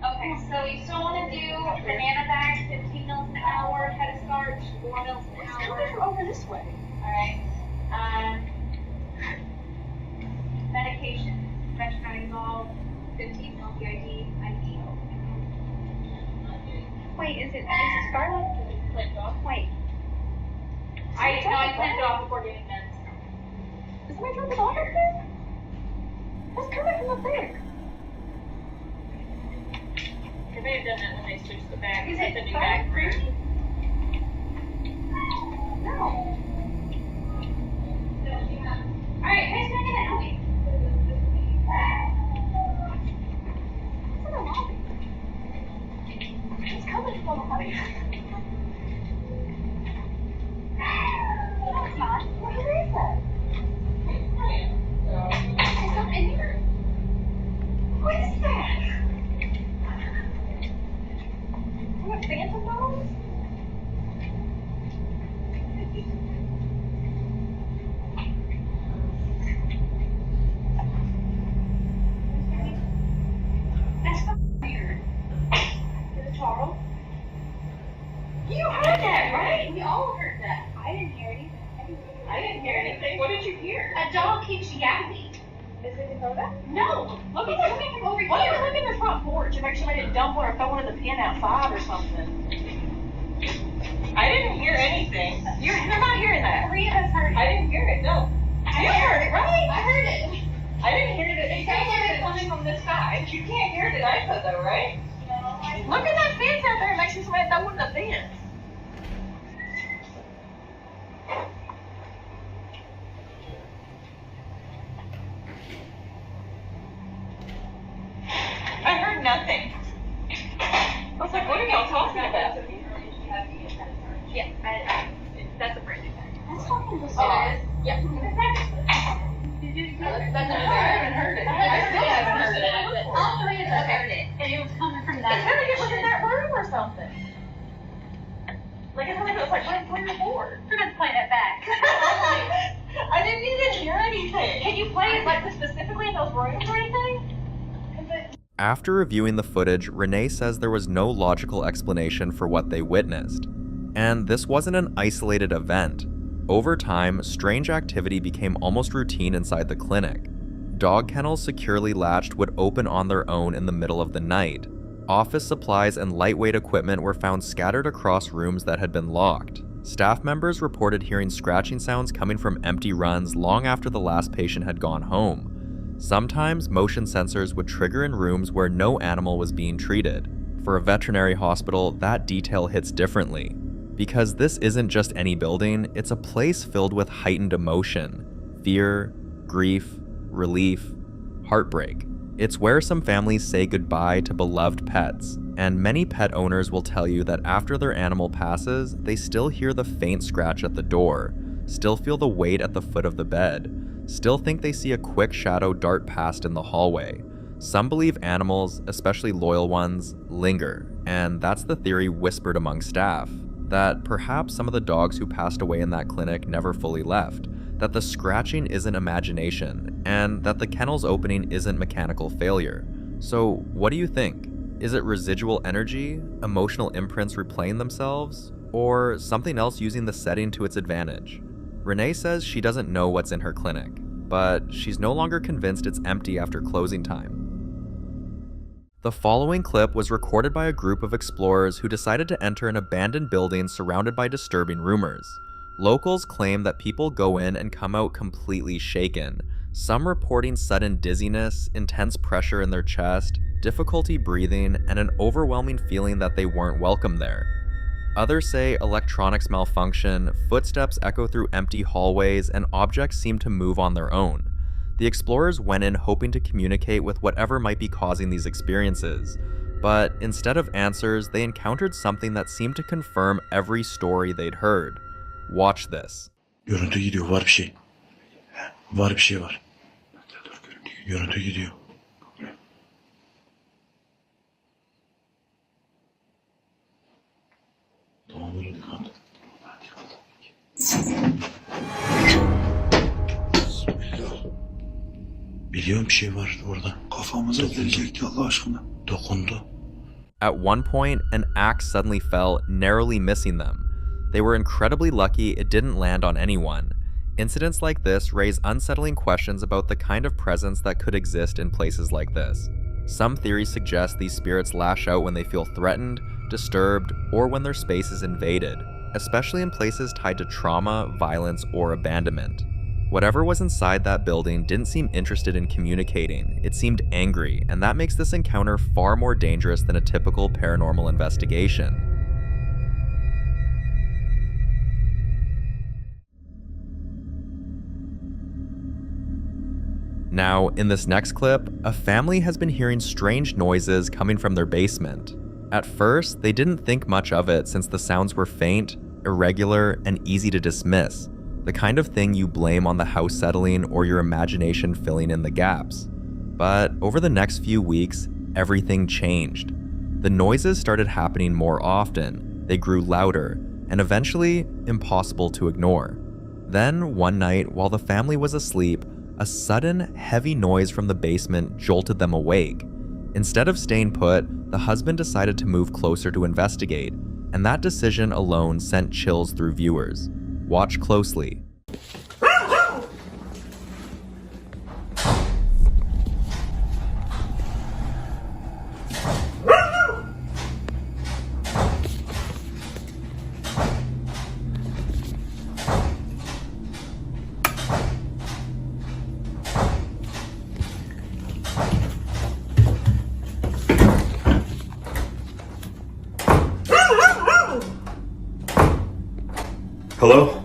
Okay, so you still want to do banana bags, 15 mils an hour, head of starch, 4 mils an hour. Over this way. Alright. Medication, metronidazole, 15 mil BID, IV. Wait, is it Scarlet? Clipped off. Wait. I clipped it off before getting meds. Is my drop it off up there? That's coming from up there. They may have done that when they switched the bag. Is it the new bag? No. Alright, who's going to help me? It's in the lobby. It's coming from the lobby. No, it's not. Where is that? Is that in here? What is that? What, phantom dollars? Charles. You heard that, right? We all heard that. I didn't hear anything. I didn't hear anything. What did you hear? A dog keeps yapping. Is it Dakota? No. Look at him over here. Why don't you look in the front porch and make sure they didn't dump one or throw one in the pen outside or something? I didn't hear anything. You're not hearing that. 3 of us heard it. I didn't hear it, no. You heard it, right? I heard it. I didn't hear it. You can't hear it coming from this side. You can't hear it at ISA though, right? No. Look at that fence out there and make sure somebody throw one in the fence. I heard nothing. I was like, what are y'all talking about? Yeah, that's a brand new thing. That's fucking bizarre. Yeah. Did you hear it? I haven't heard it. I still haven't heard it. All 3 of us heard it, and it was coming from that. It's gonna get within that room or something. Like it's like it was like right playing the board. We're gonna play that back. I didn't even hear anything. Can you play it like specifically in those rooms or anything? After reviewing the footage, Renee says there was no logical explanation for what they witnessed. And this wasn't an isolated event. Over time, strange activity became almost routine inside the clinic. Dog kennels securely latched would open on their own in the middle of the night. Office supplies and lightweight equipment were found scattered across rooms that had been locked. Staff members reported hearing scratching sounds coming from empty runs long after the last patient had gone home. Sometimes motion sensors would trigger in rooms where no animal was being treated. For a veterinary hospital, that detail hits differently. Because this isn't just any building, it's a place filled with heightened emotion, fear, grief, relief, heartbreak. It's where some families say goodbye to beloved pets, and many pet owners will tell you that after their animal passes, they still hear the faint scratch at the door, still feel the weight at the foot of the bed, still think they see a quick shadow dart past in the hallway. Some believe animals, especially loyal ones, linger, and that's the theory whispered among staff, that perhaps some of the dogs who passed away in that clinic never fully left, that the scratching isn't imagination, and that the kennel's opening isn't mechanical failure. So what do you think? Is it residual energy, emotional imprints replaying themselves, or something else using the setting to its advantage? Renee says she doesn't know what's in her clinic, but she's no longer convinced it's empty after closing time. The following clip was recorded by a group of explorers who decided to enter an abandoned building surrounded by disturbing rumors. Locals claim that people go in and come out completely shaken, some reporting sudden dizziness, intense pressure in their chest, difficulty breathing, and an overwhelming feeling that they weren't welcome there. Others say electronics malfunction, footsteps echo through empty hallways, and objects seem to move on their own. The explorers went in hoping to communicate with whatever might be causing these experiences, but instead of answers, they encountered something that seemed to confirm every story they'd heard. Watch this. Görüntü gidiyor, var bir şey. Var bir şey var. Görüntü gidiyor. Tamam, böyle dikkat. Biliyorum bir şey var orada. Kafamıza gelecekti Allah aşkına. Dokundu. At one point, an axe suddenly fell, narrowly missing them. They were incredibly lucky it didn't land on anyone. Incidents like this raise unsettling questions about the kind of presence that could exist in places like this. Some theories suggest these spirits lash out when they feel threatened, disturbed, or when their space is invaded, especially in places tied to trauma, violence, or abandonment. Whatever was inside that building didn't seem interested in communicating, it seemed angry, and that makes this encounter far more dangerous than a typical paranormal investigation. Now, in this next clip, a family has been hearing strange noises coming from their basement. At first, they didn't think much of it since the sounds were faint, irregular, and easy to dismiss. The kind of thing you blame on the house settling or your imagination filling in the gaps. But over the next few weeks, everything changed. The noises started happening more often, they grew louder, and eventually impossible to ignore. Then, one night, while the family was asleep, a sudden, heavy noise from the basement jolted them awake. Instead of staying put, the husband decided to move closer to investigate, and that decision alone sent chills through viewers. Watch closely. Hello?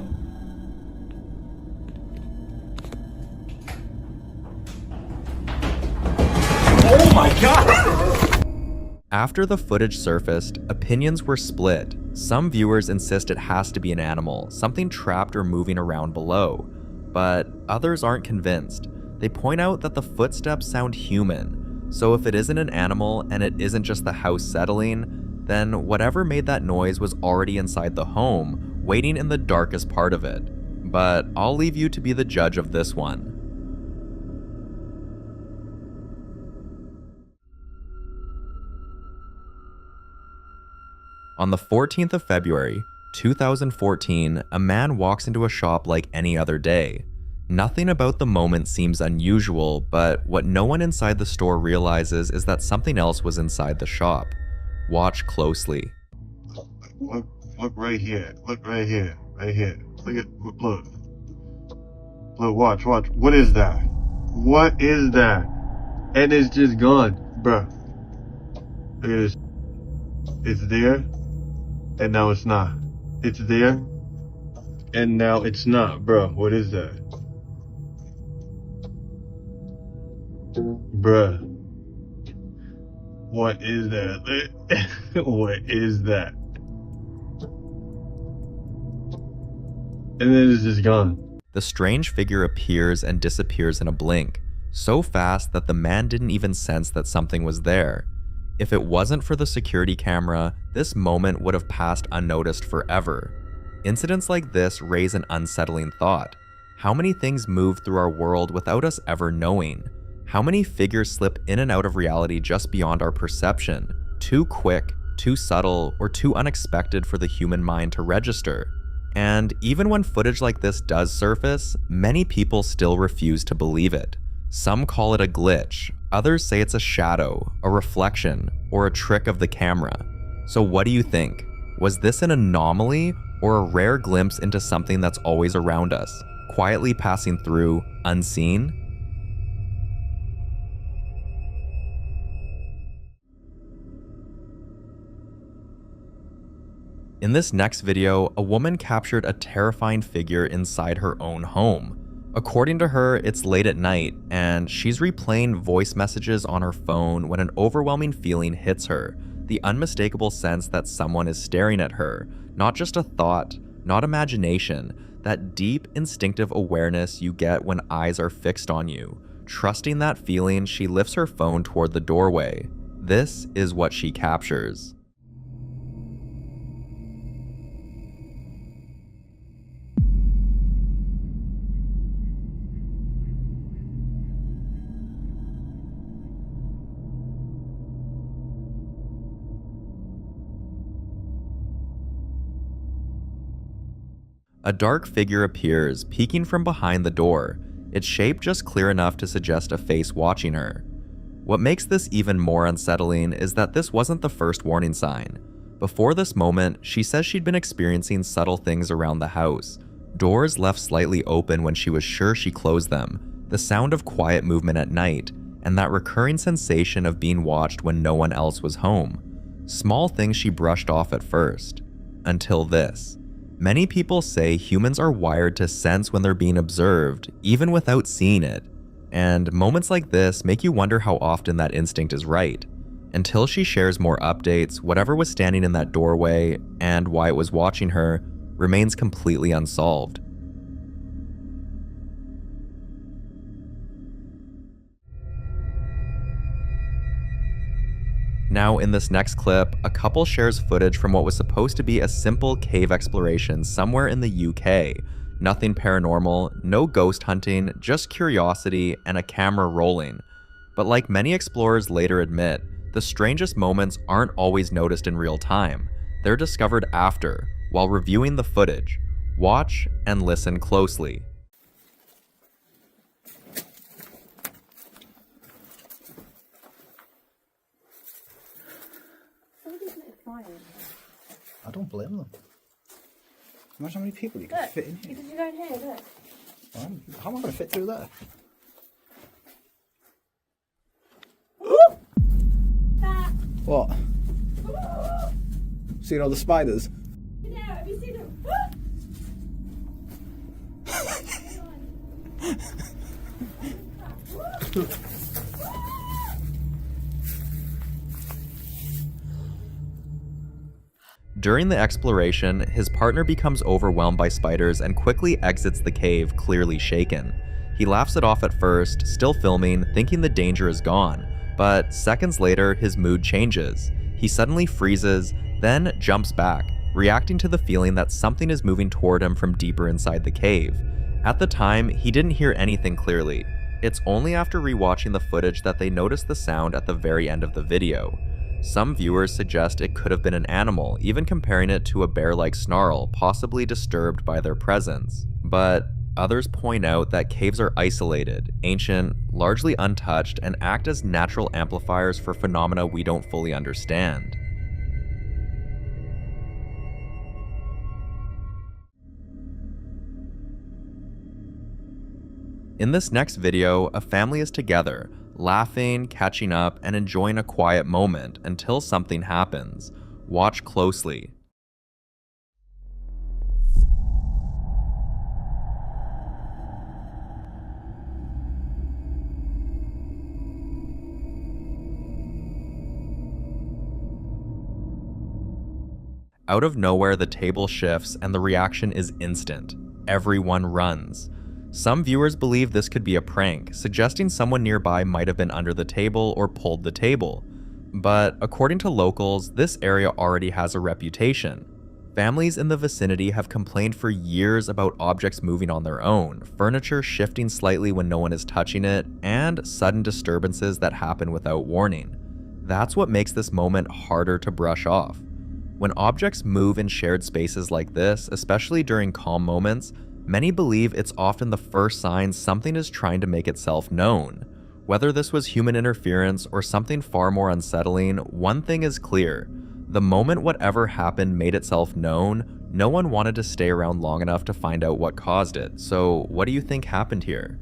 Oh my god! After the footage surfaced, opinions were split. Some viewers insist it has to be an animal, something trapped or moving around below. But others aren't convinced. They point out that the footsteps sound human. So if it isn't an animal and it isn't just the house settling, then whatever made that noise was already inside the home, waiting in the darkest part of it. But I'll leave you to be the judge of this one. On the 14th of February, 2014, a man walks into a shop like any other day. Nothing about the moment seems unusual, but what no one inside the store realizes is that something else was inside the shop. Watch closely. Look right here. Look right here. Right here. Look. Watch. What is that? What is that? And it's just gone, bruh. Look at this. It's there, and now it's not. It's there, and now it's not, bruh. What is that? Bruh. What is that? What is that? And then it's just gone. The strange figure appears and disappears in a blink, so fast that the man didn't even sense that something was there. If it wasn't for the security camera, this moment would have passed unnoticed forever. Incidents like this raise an unsettling thought. How many things move through our world without us ever knowing? How many figures slip in and out of reality just beyond our perception? Too quick, too subtle, or too unexpected for the human mind to register? And even when footage like this does surface, many people still refuse to believe it. Some call it a glitch, others say it's a shadow, a reflection, or a trick of the camera. So what do you think? Was this an anomaly or a rare glimpse into something that's always around us, quietly passing through, unseen? In this next video, a woman captured a terrifying figure inside her own home. According to her, it's late at night, and she's replaying voice messages on her phone when an overwhelming feeling hits her, the unmistakable sense that someone is staring at her, not just a thought, not imagination, that deep instinctive awareness you get when eyes are fixed on you. Trusting that feeling, she lifts her phone toward the doorway. This is what she captures. A dark figure appears, peeking from behind the door, its shape just clear enough to suggest a face watching her. What makes this even more unsettling is that this wasn't the first warning sign. Before this moment, she says she'd been experiencing subtle things around the house. Doors left slightly open when she was sure she closed them, the sound of quiet movement at night, and that recurring sensation of being watched when no one else was home. Small things she brushed off at first. Until this. Many people say humans are wired to sense when they're being observed, even without seeing it. And moments like this make you wonder how often that instinct is right. Until she shares more updates, whatever was standing in that doorway and why it was watching her remains completely unsolved. Now, in this next clip, a couple shares footage from what was supposed to be a simple cave exploration somewhere in the UK. Nothing paranormal, no ghost hunting, just curiosity and a camera rolling. But like many explorers later admit, the strangest moments aren't always noticed in real time. They're discovered after, while reviewing the footage. Watch and listen closely. I don't blame them. Imagine how many people you can fit in here. Because you don't hear, look. How am I going to fit through there? What? Seen all the spiders? Yeah, have you seen them? During the exploration, his partner becomes overwhelmed by spiders and quickly exits the cave, clearly shaken. He laughs it off at first, still filming, thinking the danger is gone, but seconds later, his mood changes. He suddenly freezes, then jumps back, reacting to the feeling that something is moving toward him from deeper inside the cave. At the time, he didn't hear anything clearly. It's only after rewatching the footage that they notice the sound at the very end of the video. Some viewers suggest it could have been an animal, even comparing it to a bear-like snarl, possibly disturbed by their presence. But others point out that caves are isolated, ancient, largely untouched, and act as natural amplifiers for phenomena we don't fully understand. In this next video, a family is together, laughing, catching up, and enjoying a quiet moment until something happens. Watch closely. Out of nowhere, the table shifts and the reaction is instant. Everyone runs. Some viewers believe this could be a prank, suggesting someone nearby might have been under the table or pulled the table. But according to locals, this area already has a reputation. Families in the vicinity have complained for years about objects moving on their own, furniture shifting slightly when no one is touching it, and sudden disturbances that happen without warning. That's what makes this moment harder to brush off. When objects move in shared spaces like this, especially during calm moments, many believe it's often the first sign something is trying to make itself known. Whether this was human interference or something far more unsettling, one thing is clear. The moment whatever happened made itself known, no one wanted to stay around long enough to find out what caused it. So what do you think happened here?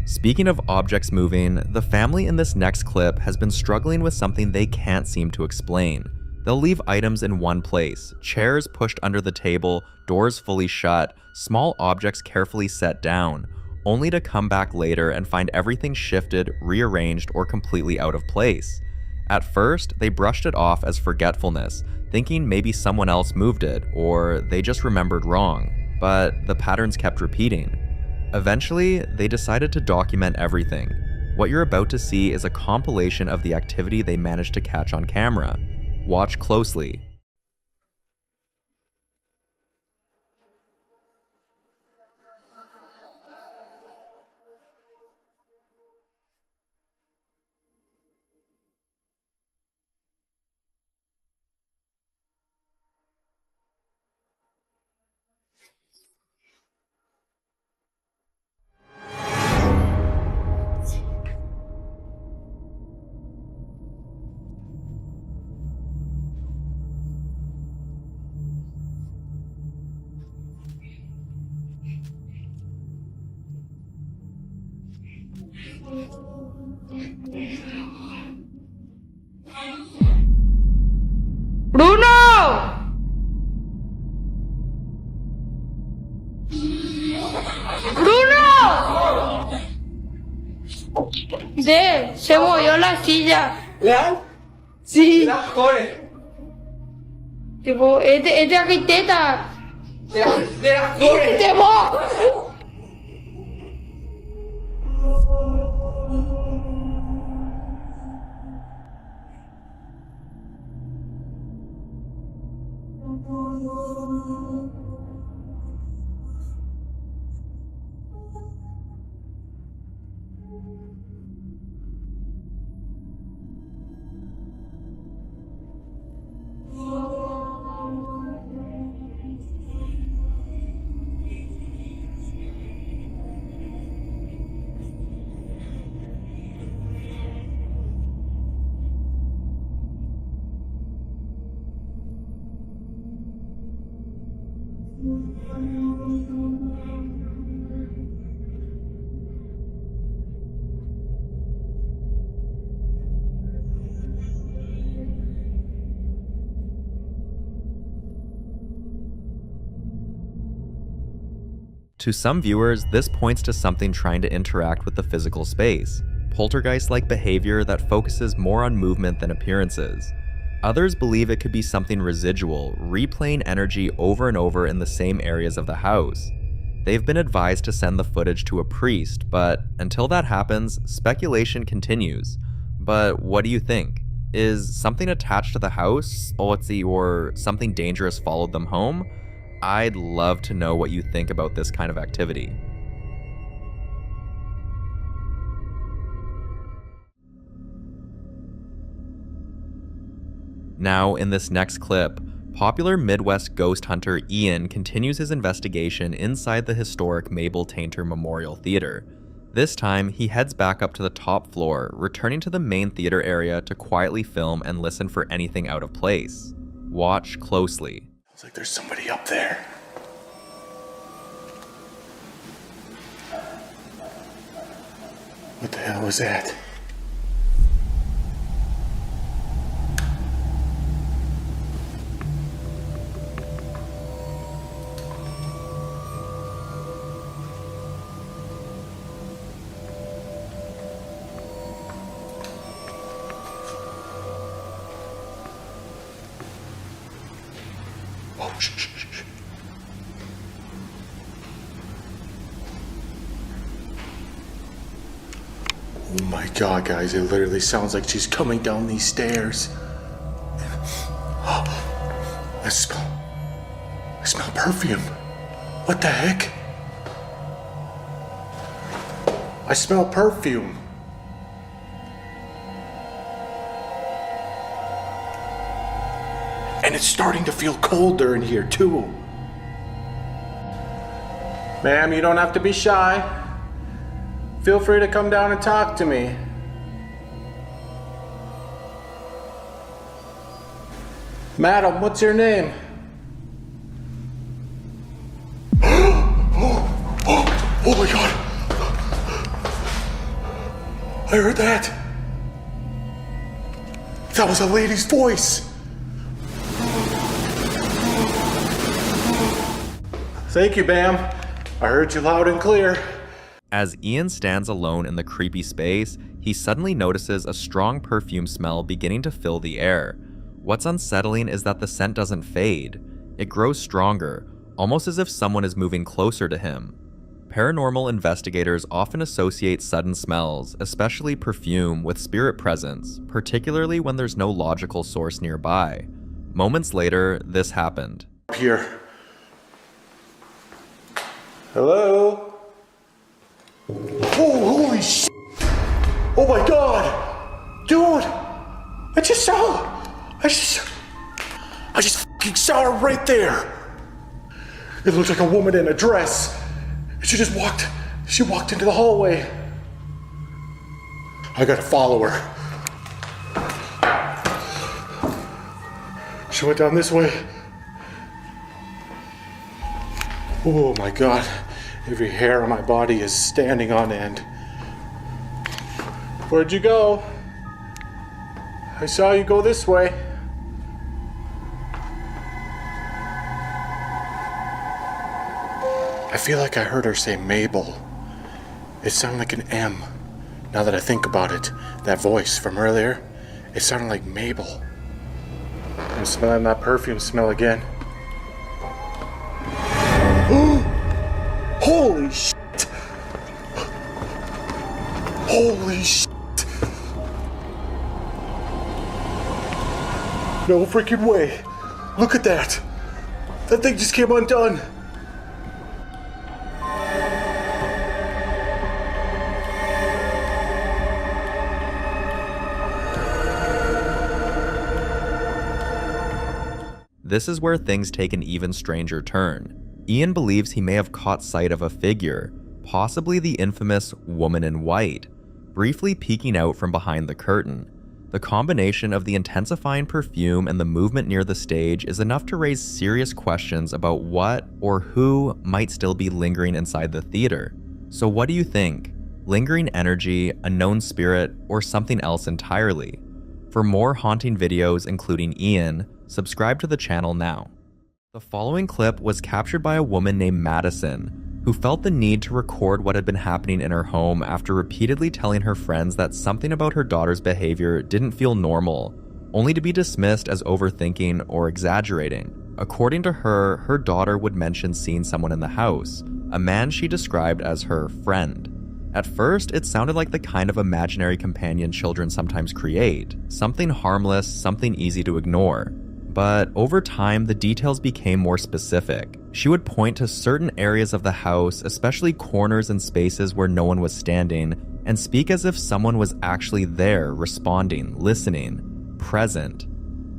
Speaking of objects moving, the family in this next clip has been struggling with something they can't seem to explain. They'll leave items in one place, chairs pushed under the table, doors fully shut, small objects carefully set down, only to come back later and find everything shifted, rearranged, or completely out of place. At first, they brushed it off as forgetfulness, thinking maybe someone else moved it, or they just remembered wrong, but the patterns kept repeating. Eventually, they decided to document everything. What you're about to see is a compilation of the activity they managed to catch on camera. Watch closely. ¡Bruno! ¡Bruno! Se movió la silla. ¿Real? Sí. Tipo, es de arquitecta. De las flores. ¡De vos! To some viewers, this points to something trying to interact with the physical space, poltergeist-like behavior that focuses more on movement than appearances. Others believe it could be something residual, replaying energy over and over in the same areas of the house. They've been advised to send the footage to a priest, but until that happens, speculation continues. But what do you think? Is something attached to the house, or something dangerous followed them home? I'd love to know what you think about this kind of activity. Now, in this next clip, popular Midwest ghost hunter Ian continues his investigation inside the historic Mabel Tainter Memorial Theater. This time, he heads back up to the top floor, returning to the main theater area to quietly film and listen for anything out of place. Watch closely. It's like there's somebody up there. What the hell was that? Oh, shh, shh, shh. Oh my god, guys, it literally sounds like she's coming down these stairs. I smell perfume. What the heck? I smell perfume. And it's starting to feel colder in here too. Ma'am, you don't have to be shy. Feel free to come down and talk to me. Madam, what's your name? Oh my god! I heard that! That was a lady's voice! Thank you, Bam. I heard you loud and clear. As Ian stands alone in the creepy space, he suddenly notices a strong perfume smell beginning to fill the air. What's unsettling is that the scent doesn't fade. It grows stronger, almost as if someone is moving closer to him. Paranormal investigators often associate sudden smells, especially perfume, with spirit presence, particularly when there's no logical source nearby. Moments later, this happened. Here. Hello? Oh, holy shit! Oh my god! Dude! I just fucking saw her right there! It looked like a woman in a dress. She walked into the hallway. I gotta follow her. She went down this way. Oh my god. Every hair on my body is standing on end. Where'd you go? I saw you go this way. I feel like I heard her say Mabel. It sounded like an M. Now that I think about it, that voice from earlier, it sounded like Mabel. I'm smelling that perfume smell again. Holy shit! Holy shit! No freaking way! Look at that! That thing just came undone! This is where things take an even stranger turn. Ian believes he may have caught sight of a figure, possibly the infamous woman in white, briefly peeking out from behind the curtain. The combination of the intensifying perfume and the movement near the stage is enough to raise serious questions about what or who might still be lingering inside the theater. So what do you think? Lingering energy, a known spirit, or something else entirely? For more haunting videos including Ian, subscribe to the channel now. The following clip was captured by a woman named Madison, who felt the need to record what had been happening in her home after repeatedly telling her friends that something about her daughter's behavior didn't feel normal, only to be dismissed as overthinking or exaggerating. According to her, her daughter would mention seeing someone in the house, a man she described as her friend. At first, it sounded like the kind of imaginary companion children sometimes create, something harmless, something easy to ignore. But over time, the details became more specific. She would point to certain areas of the house, especially corners and spaces where no one was standing, and speak as if someone was actually there, responding, listening, present.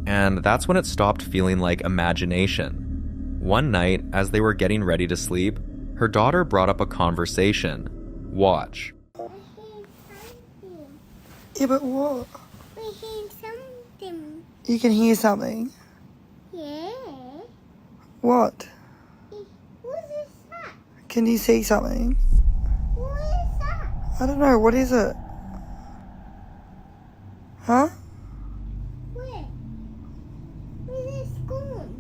And that's when it stopped feeling like imagination. One night, as they were getting ready to sleep, her daughter brought up a conversation. Watch. Yeah, but what? We hear something. You can hear something? Yeah. What? What is that? Can you see something? What is that? I don't know, what is it? Huh? Where? Where's it gone?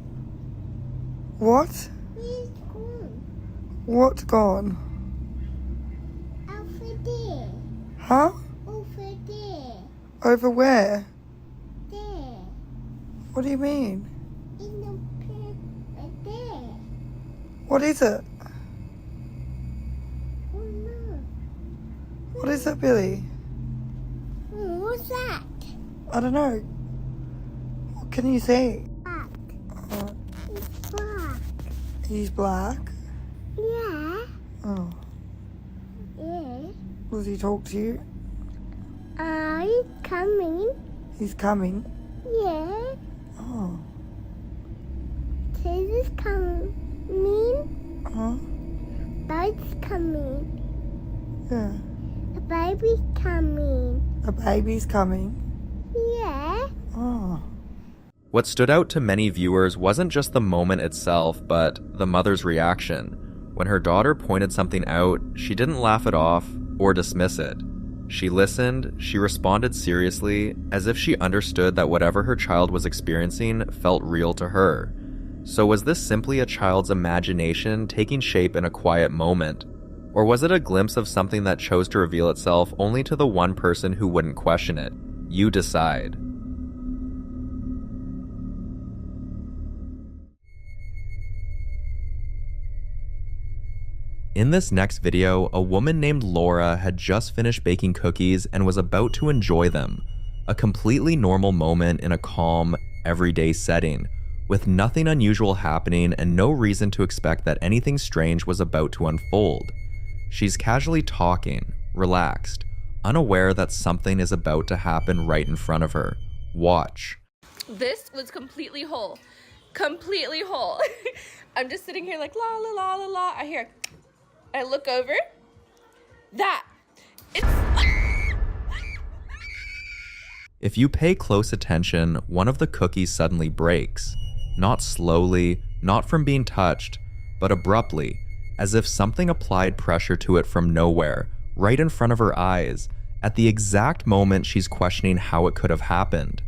What? Where's it gone? What's gone? Over there. Huh? Over there. Over where? There. What do you mean? In the pit right there. What is it? Oh no. What is it, Billy? What's that? I don't know. What can you see? Black. Oh, It's black. he's black. Yeah. Oh. Yeah. Does he talk to you? He's coming. He's coming. Yeah. Oh. This is coming. Huh? Bird's coming. Yeah. A baby's coming. A baby's coming. Yeah. Oh. What stood out to many viewers wasn't just the moment itself, but the mother's reaction. When her daughter pointed something out, she didn't laugh it off or dismiss it. She listened, she responded seriously, as if she understood that whatever her child was experiencing felt real to her. So was this simply a child's imagination taking shape in a quiet moment? Or was it a glimpse of something that chose to reveal itself only to the one person who wouldn't question it? You decide. In this next video, a woman named Laura had just finished baking cookies and was about to enjoy them. A completely normal moment in a calm, everyday setting, with nothing unusual happening and no reason to expect that anything strange was about to unfold. She's casually talking, relaxed, unaware that something is about to happen right in front of her. Watch. This was completely whole. Completely whole. I'm just sitting here like la la la la la. I hear, I look over. That. It's If you pay close attention, one of the cookies suddenly breaks. Not slowly, not from being touched, but abruptly, as if something applied pressure to it from nowhere, right in front of her eyes, at the exact moment she's questioning how it could have happened.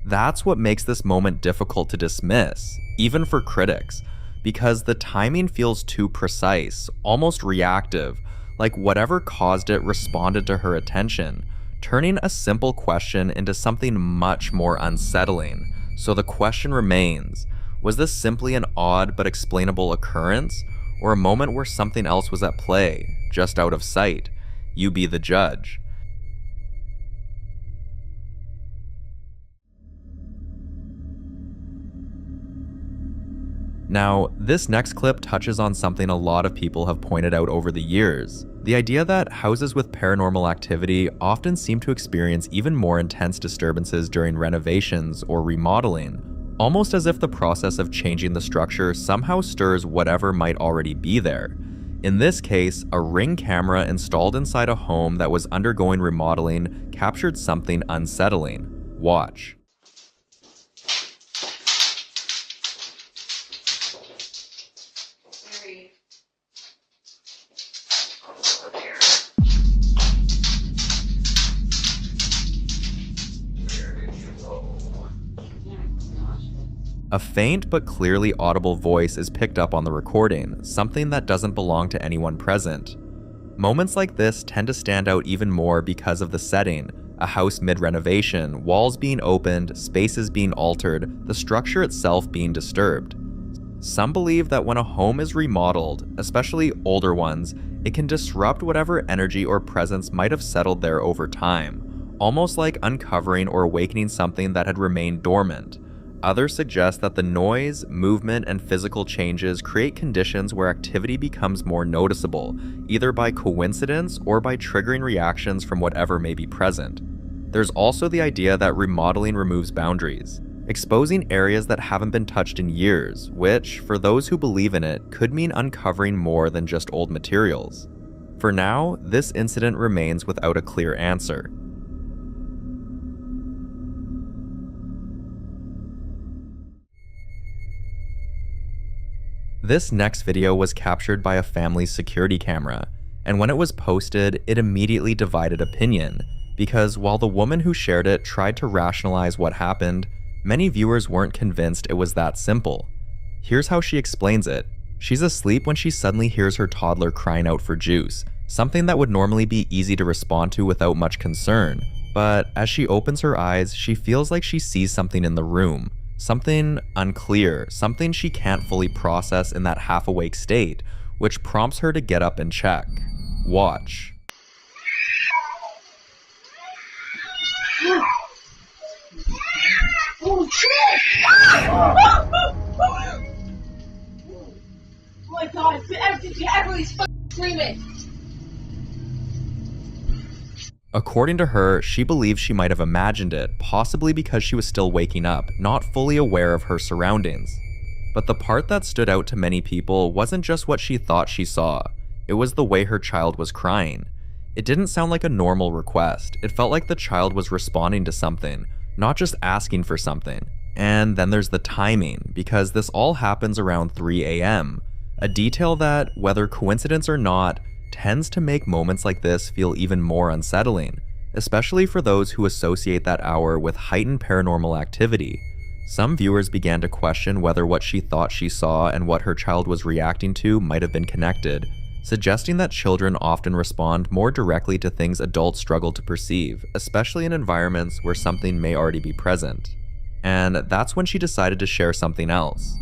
That's what makes this moment difficult to dismiss, even for critics, because the timing feels too precise, almost reactive, like whatever caused it responded to her attention, turning a simple question into something much more unsettling. So the question remains, was this simply an odd but explainable occurrence, or a moment where something else was at play, just out of sight? You be the judge. Now, this next clip touches on something a lot of people have pointed out over the years. The idea that houses with paranormal activity often seem to experience even more intense disturbances during renovations or remodeling, almost as if the process of changing the structure somehow stirs whatever might already be there. In this case, a Ring camera installed inside a home that was undergoing remodeling captured something unsettling. Watch. A faint but clearly audible voice is picked up on the recording, something that doesn't belong to anyone present. Moments like this tend to stand out even more because of the setting, a house mid-renovation, walls being opened, spaces being altered, the structure itself being disturbed. Some believe that when a home is remodeled, especially older ones, it can disrupt whatever energy or presence might have settled there over time, almost like uncovering or awakening something that had remained dormant. Others suggest that the noise, movement, and physical changes create conditions where activity becomes more noticeable, either by coincidence or by triggering reactions from whatever may be present. There's also the idea that remodeling removes boundaries, exposing areas that haven't been touched in years, which, for those who believe in it, could mean uncovering more than just old materials. For now, this incident remains without a clear answer. This next video was captured by a family's security camera, and when it was posted, it immediately divided opinion, because while the woman who shared it tried to rationalize what happened, many viewers weren't convinced it was that simple. Here's how she explains it. She's asleep when she suddenly hears her toddler crying out for juice, something that would normally be easy to respond to without much concern, but as she opens her eyes, she feels like she sees something in the room. Something unclear, something she can't fully process in that half-awake state, which prompts her to get up and check. Watch. Oh shit! Oh my god, everybody's fucking screaming! According to her, she believes she might have imagined it, possibly because she was still waking up, not fully aware of her surroundings. But the part that stood out to many people wasn't just what she thought she saw, it was the way her child was crying. It didn't sound like a normal request, it felt like the child was responding to something, not just asking for something. And then there's the timing, because this all happens around 3 a.m., a detail that, whether coincidence or not, tends to make moments like this feel even more unsettling, especially for those who associate that hour with heightened paranormal activity. Some viewers began to question whether what she thought she saw and what her child was reacting to might have been connected, suggesting that children often respond more directly to things adults struggle to perceive, especially in environments where something may already be present. And that's when she decided to share something else.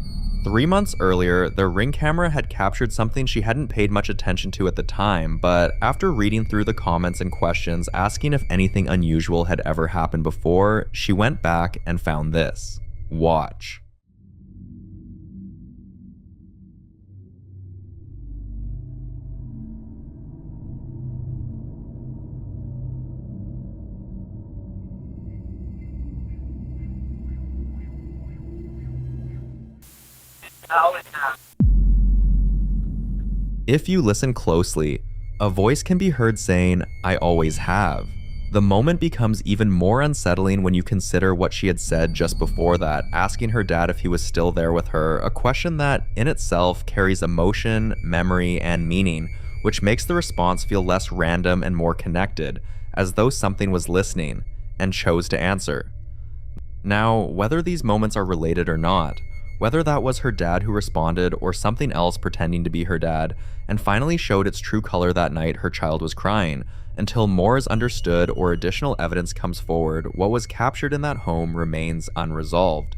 3 months earlier, the Ring camera had captured something she hadn't paid much attention to at the time, but after reading through the comments and questions asking if anything unusual had ever happened before, she went back and found this. Watch. If you listen closely, a voice can be heard saying, "I always have." The moment becomes even more unsettling when you consider what she had said just before that, asking her dad if he was still there with her, a question that, in itself, carries emotion, memory, and meaning, which makes the response feel less random and more connected, as though something was listening, and chose to answer. Now, whether these moments are related or not, whether that was her dad who responded or something else pretending to be her dad, and finally showed its true color that night her child was crying, until more is understood or additional evidence comes forward, what was captured in that home remains unresolved.